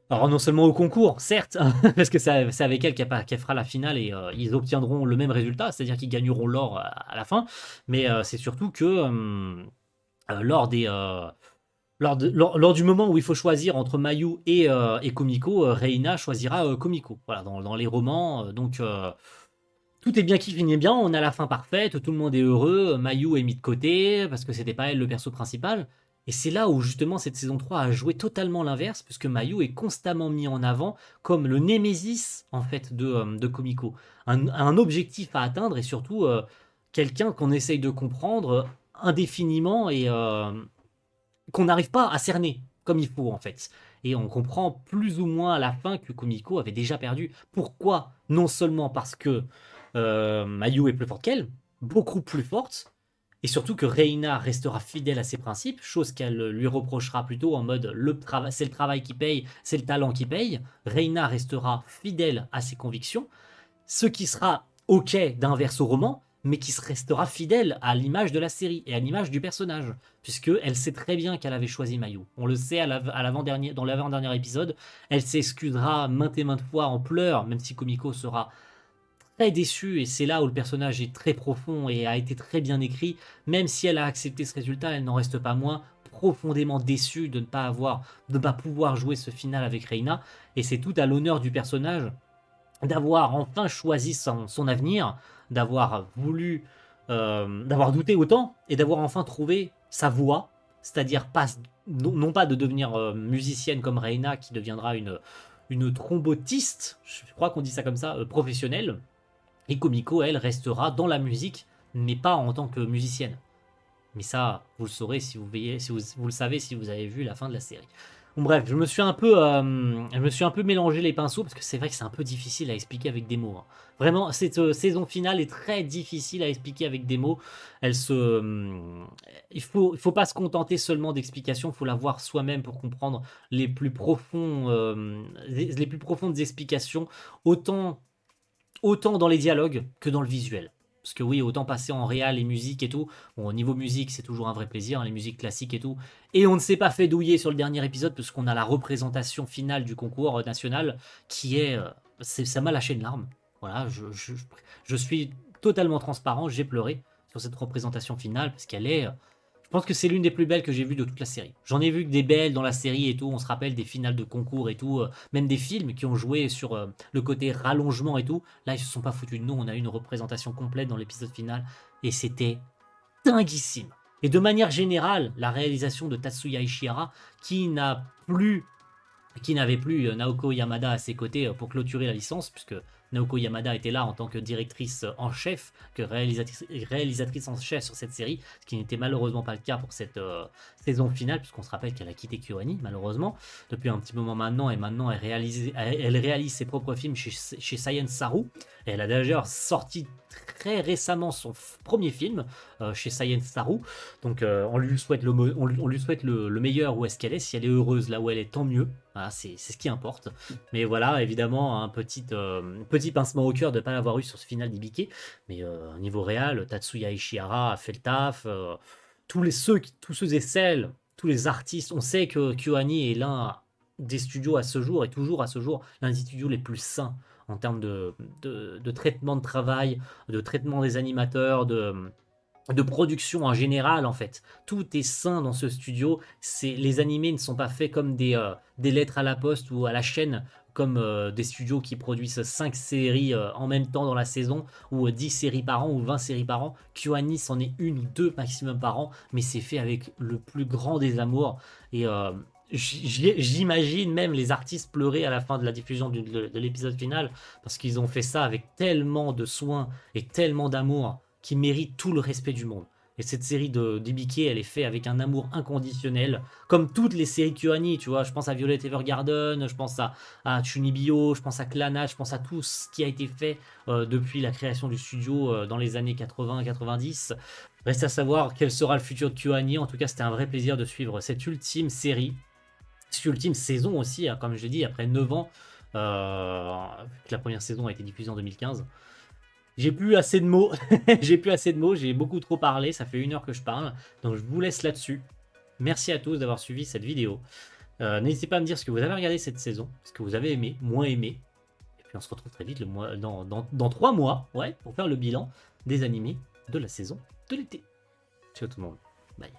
alors non seulement au concours, certes, parce que c'est avec elle qu'elle fera la finale, et ils obtiendront le même résultat, c'est-à-dire qu'ils gagneront l'or à la fin, mais c'est surtout que lors des lors du moment où il faut choisir entre Mayu et Komiko, Reina choisira Komiko. Voilà, dans les romans, donc tout est bien qui finit bien, on a la fin parfaite, tout le monde est heureux, Mayu est mis de côté, parce que c'était pas elle le perso principal. Et c'est là où justement cette saison 3 a joué totalement l'inverse, puisque Mayu est constamment mis en avant comme le némésis en fait de Komiko. Un objectif à atteindre, et surtout quelqu'un qu'on essaye de comprendre indéfiniment, et qu'on n'arrive pas à cerner comme il faut en fait. Et on comprend plus ou moins à la fin que Komiko avait déjà perdu. Pourquoi? Non seulement parce que Mayu est plus forte qu'elle, beaucoup plus forte, et surtout que Reina restera fidèle à ses principes, chose qu'elle lui reprochera plutôt en mode c'est le travail qui paye, c'est le talent qui paye. Reina restera fidèle à ses convictions, ce qui sera ok d'inverse au roman, mais qui restera fidèle à l'image de la série et à l'image du personnage, puisque elle sait très bien qu'elle avait choisi Mayu. On le sait dans l'avant-dernier épisode, elle s'excusera maintes et maintes fois en pleurs, même si Komiko sera très déçue, et c'est là où le personnage est très profond et a été très bien écrit. Même si elle a accepté ce résultat, elle n'en reste pas moins profondément déçue de ne pas pouvoir jouer ce final avec Reina, et c'est tout à l'honneur du personnage d'avoir enfin choisi son avenir, d'avoir voulu, d'avoir douté autant, et d'avoir enfin trouvé sa voie, c'est-à-dire non pas de devenir musicienne comme Reina, qui deviendra une trombotiste, je crois qu'on dit ça comme ça, professionnelle, et Komiko, elle, restera dans la musique mais pas en tant que musicienne. Mais ça, vous le saurez si vous veillez, si vous le savez si vous avez vu la fin de la série. Bon, bref, je me suis un peu mélangé les pinceaux parce que c'est vrai que c'est un peu difficile à expliquer avec des mots, hein. Vraiment, cette saison finale est très difficile à expliquer avec des mots. Il faut pas se contenter seulement d'explications, il faut la voir soi-même pour comprendre les plus profondes explications, autant dans les dialogues que dans le visuel. Parce que oui, autant passer en réal et musique et tout. Bon, au niveau musique, c'est toujours un vrai plaisir, hein, les musiques classiques et tout. Et on ne s'est pas fait douiller sur le dernier épisode, parce qu'on a la représentation finale du concours national qui est. Ça m'a lâché une larme. Voilà, je suis totalement transparent, j'ai pleuré sur cette représentation finale, parce qu'elle est. Je pense que c'est l'une des plus belles que j'ai vues de toute la série. J'en ai vu que des belles dans la série et tout, on se rappelle des finales de concours et tout, même des films qui ont joué sur le côté rallongement et tout. Là, ils se sont pas foutus de nous, on a eu une représentation complète dans l'épisode final et c'était dinguissime. Et de manière générale, la réalisation de Tatsuya Ishihara, qui n'avait plus Naoko Yamada à ses côtés pour clôturer la licence, puisque Naoko Yamada était là en tant que directrice en chef, que réalisatrice en chef sur cette série, ce qui n'était malheureusement pas le cas pour cette saison finale, puisqu'on se rappelle qu'elle a quitté KyoAni, malheureusement, depuis un petit moment maintenant, et maintenant elle réalise ses propres films chez Science Saru, et elle a d'ailleurs sorti très récemment son premier film chez Science Saru, donc on lui souhaite le meilleur où est-ce qu'elle est, si elle est heureuse là où elle est, tant mieux. Voilà, c'est ce qui importe. Mais voilà, évidemment, un petit pincement au cœur de ne pas l'avoir eu sur ce final d'Ibiki. Mais au niveau réel, Tatsuya Ishihara a fait le taf. Tous ceux et celles, tous les artistes, on sait que KyoAni est l'un des studios à ce jour, et toujours à ce jour, l'un des studios les plus sains en termes de traitement de travail, de traitement des animateurs, de production en général en fait. Tout est sain dans ce studio. Les animés ne sont pas faits comme des lettres à la poste ou à la chaîne, comme des studios qui produisent 5 séries en même temps dans la saison, ou 10 séries par an, ou 20 séries par an. KyoAni c'en est une ou deux maximum par an, mais c'est fait avec le plus grand des amours. Et j'imagine même les artistes pleurer à la fin de la diffusion de l'épisode final, parce qu'ils ont fait ça avec tellement de soin et tellement d'amour qui mérite tout le respect du monde. Et cette série d'Ibiki, elle est faite avec un amour inconditionnel, comme toutes les séries KyoAni, tu vois. Je pense à Violet Evergarden, je pense à Chunibyo, je pense à Clannad, je pense à tout ce qui a été fait depuis la création du studio dans les années 80-90. Reste à savoir quel sera le futur de KyoAni. En tout cas, c'était un vrai plaisir de suivre cette ultime série, cette ultime saison aussi, hein, comme je l'ai dit, après 9 ans. La première saison a été diffusée en 2015. J'ai plus assez de mots, j'ai beaucoup trop parlé, ça fait 1 heure que je parle, donc je vous laisse là-dessus. Merci à tous d'avoir suivi cette vidéo. N'hésitez pas à me dire ce que vous avez regardé cette saison, ce que vous avez aimé, moins aimé. Et puis on se retrouve très vite dans 3 mois, ouais, pour faire le bilan des animés de la saison de l'été. Ciao tout le monde, bye.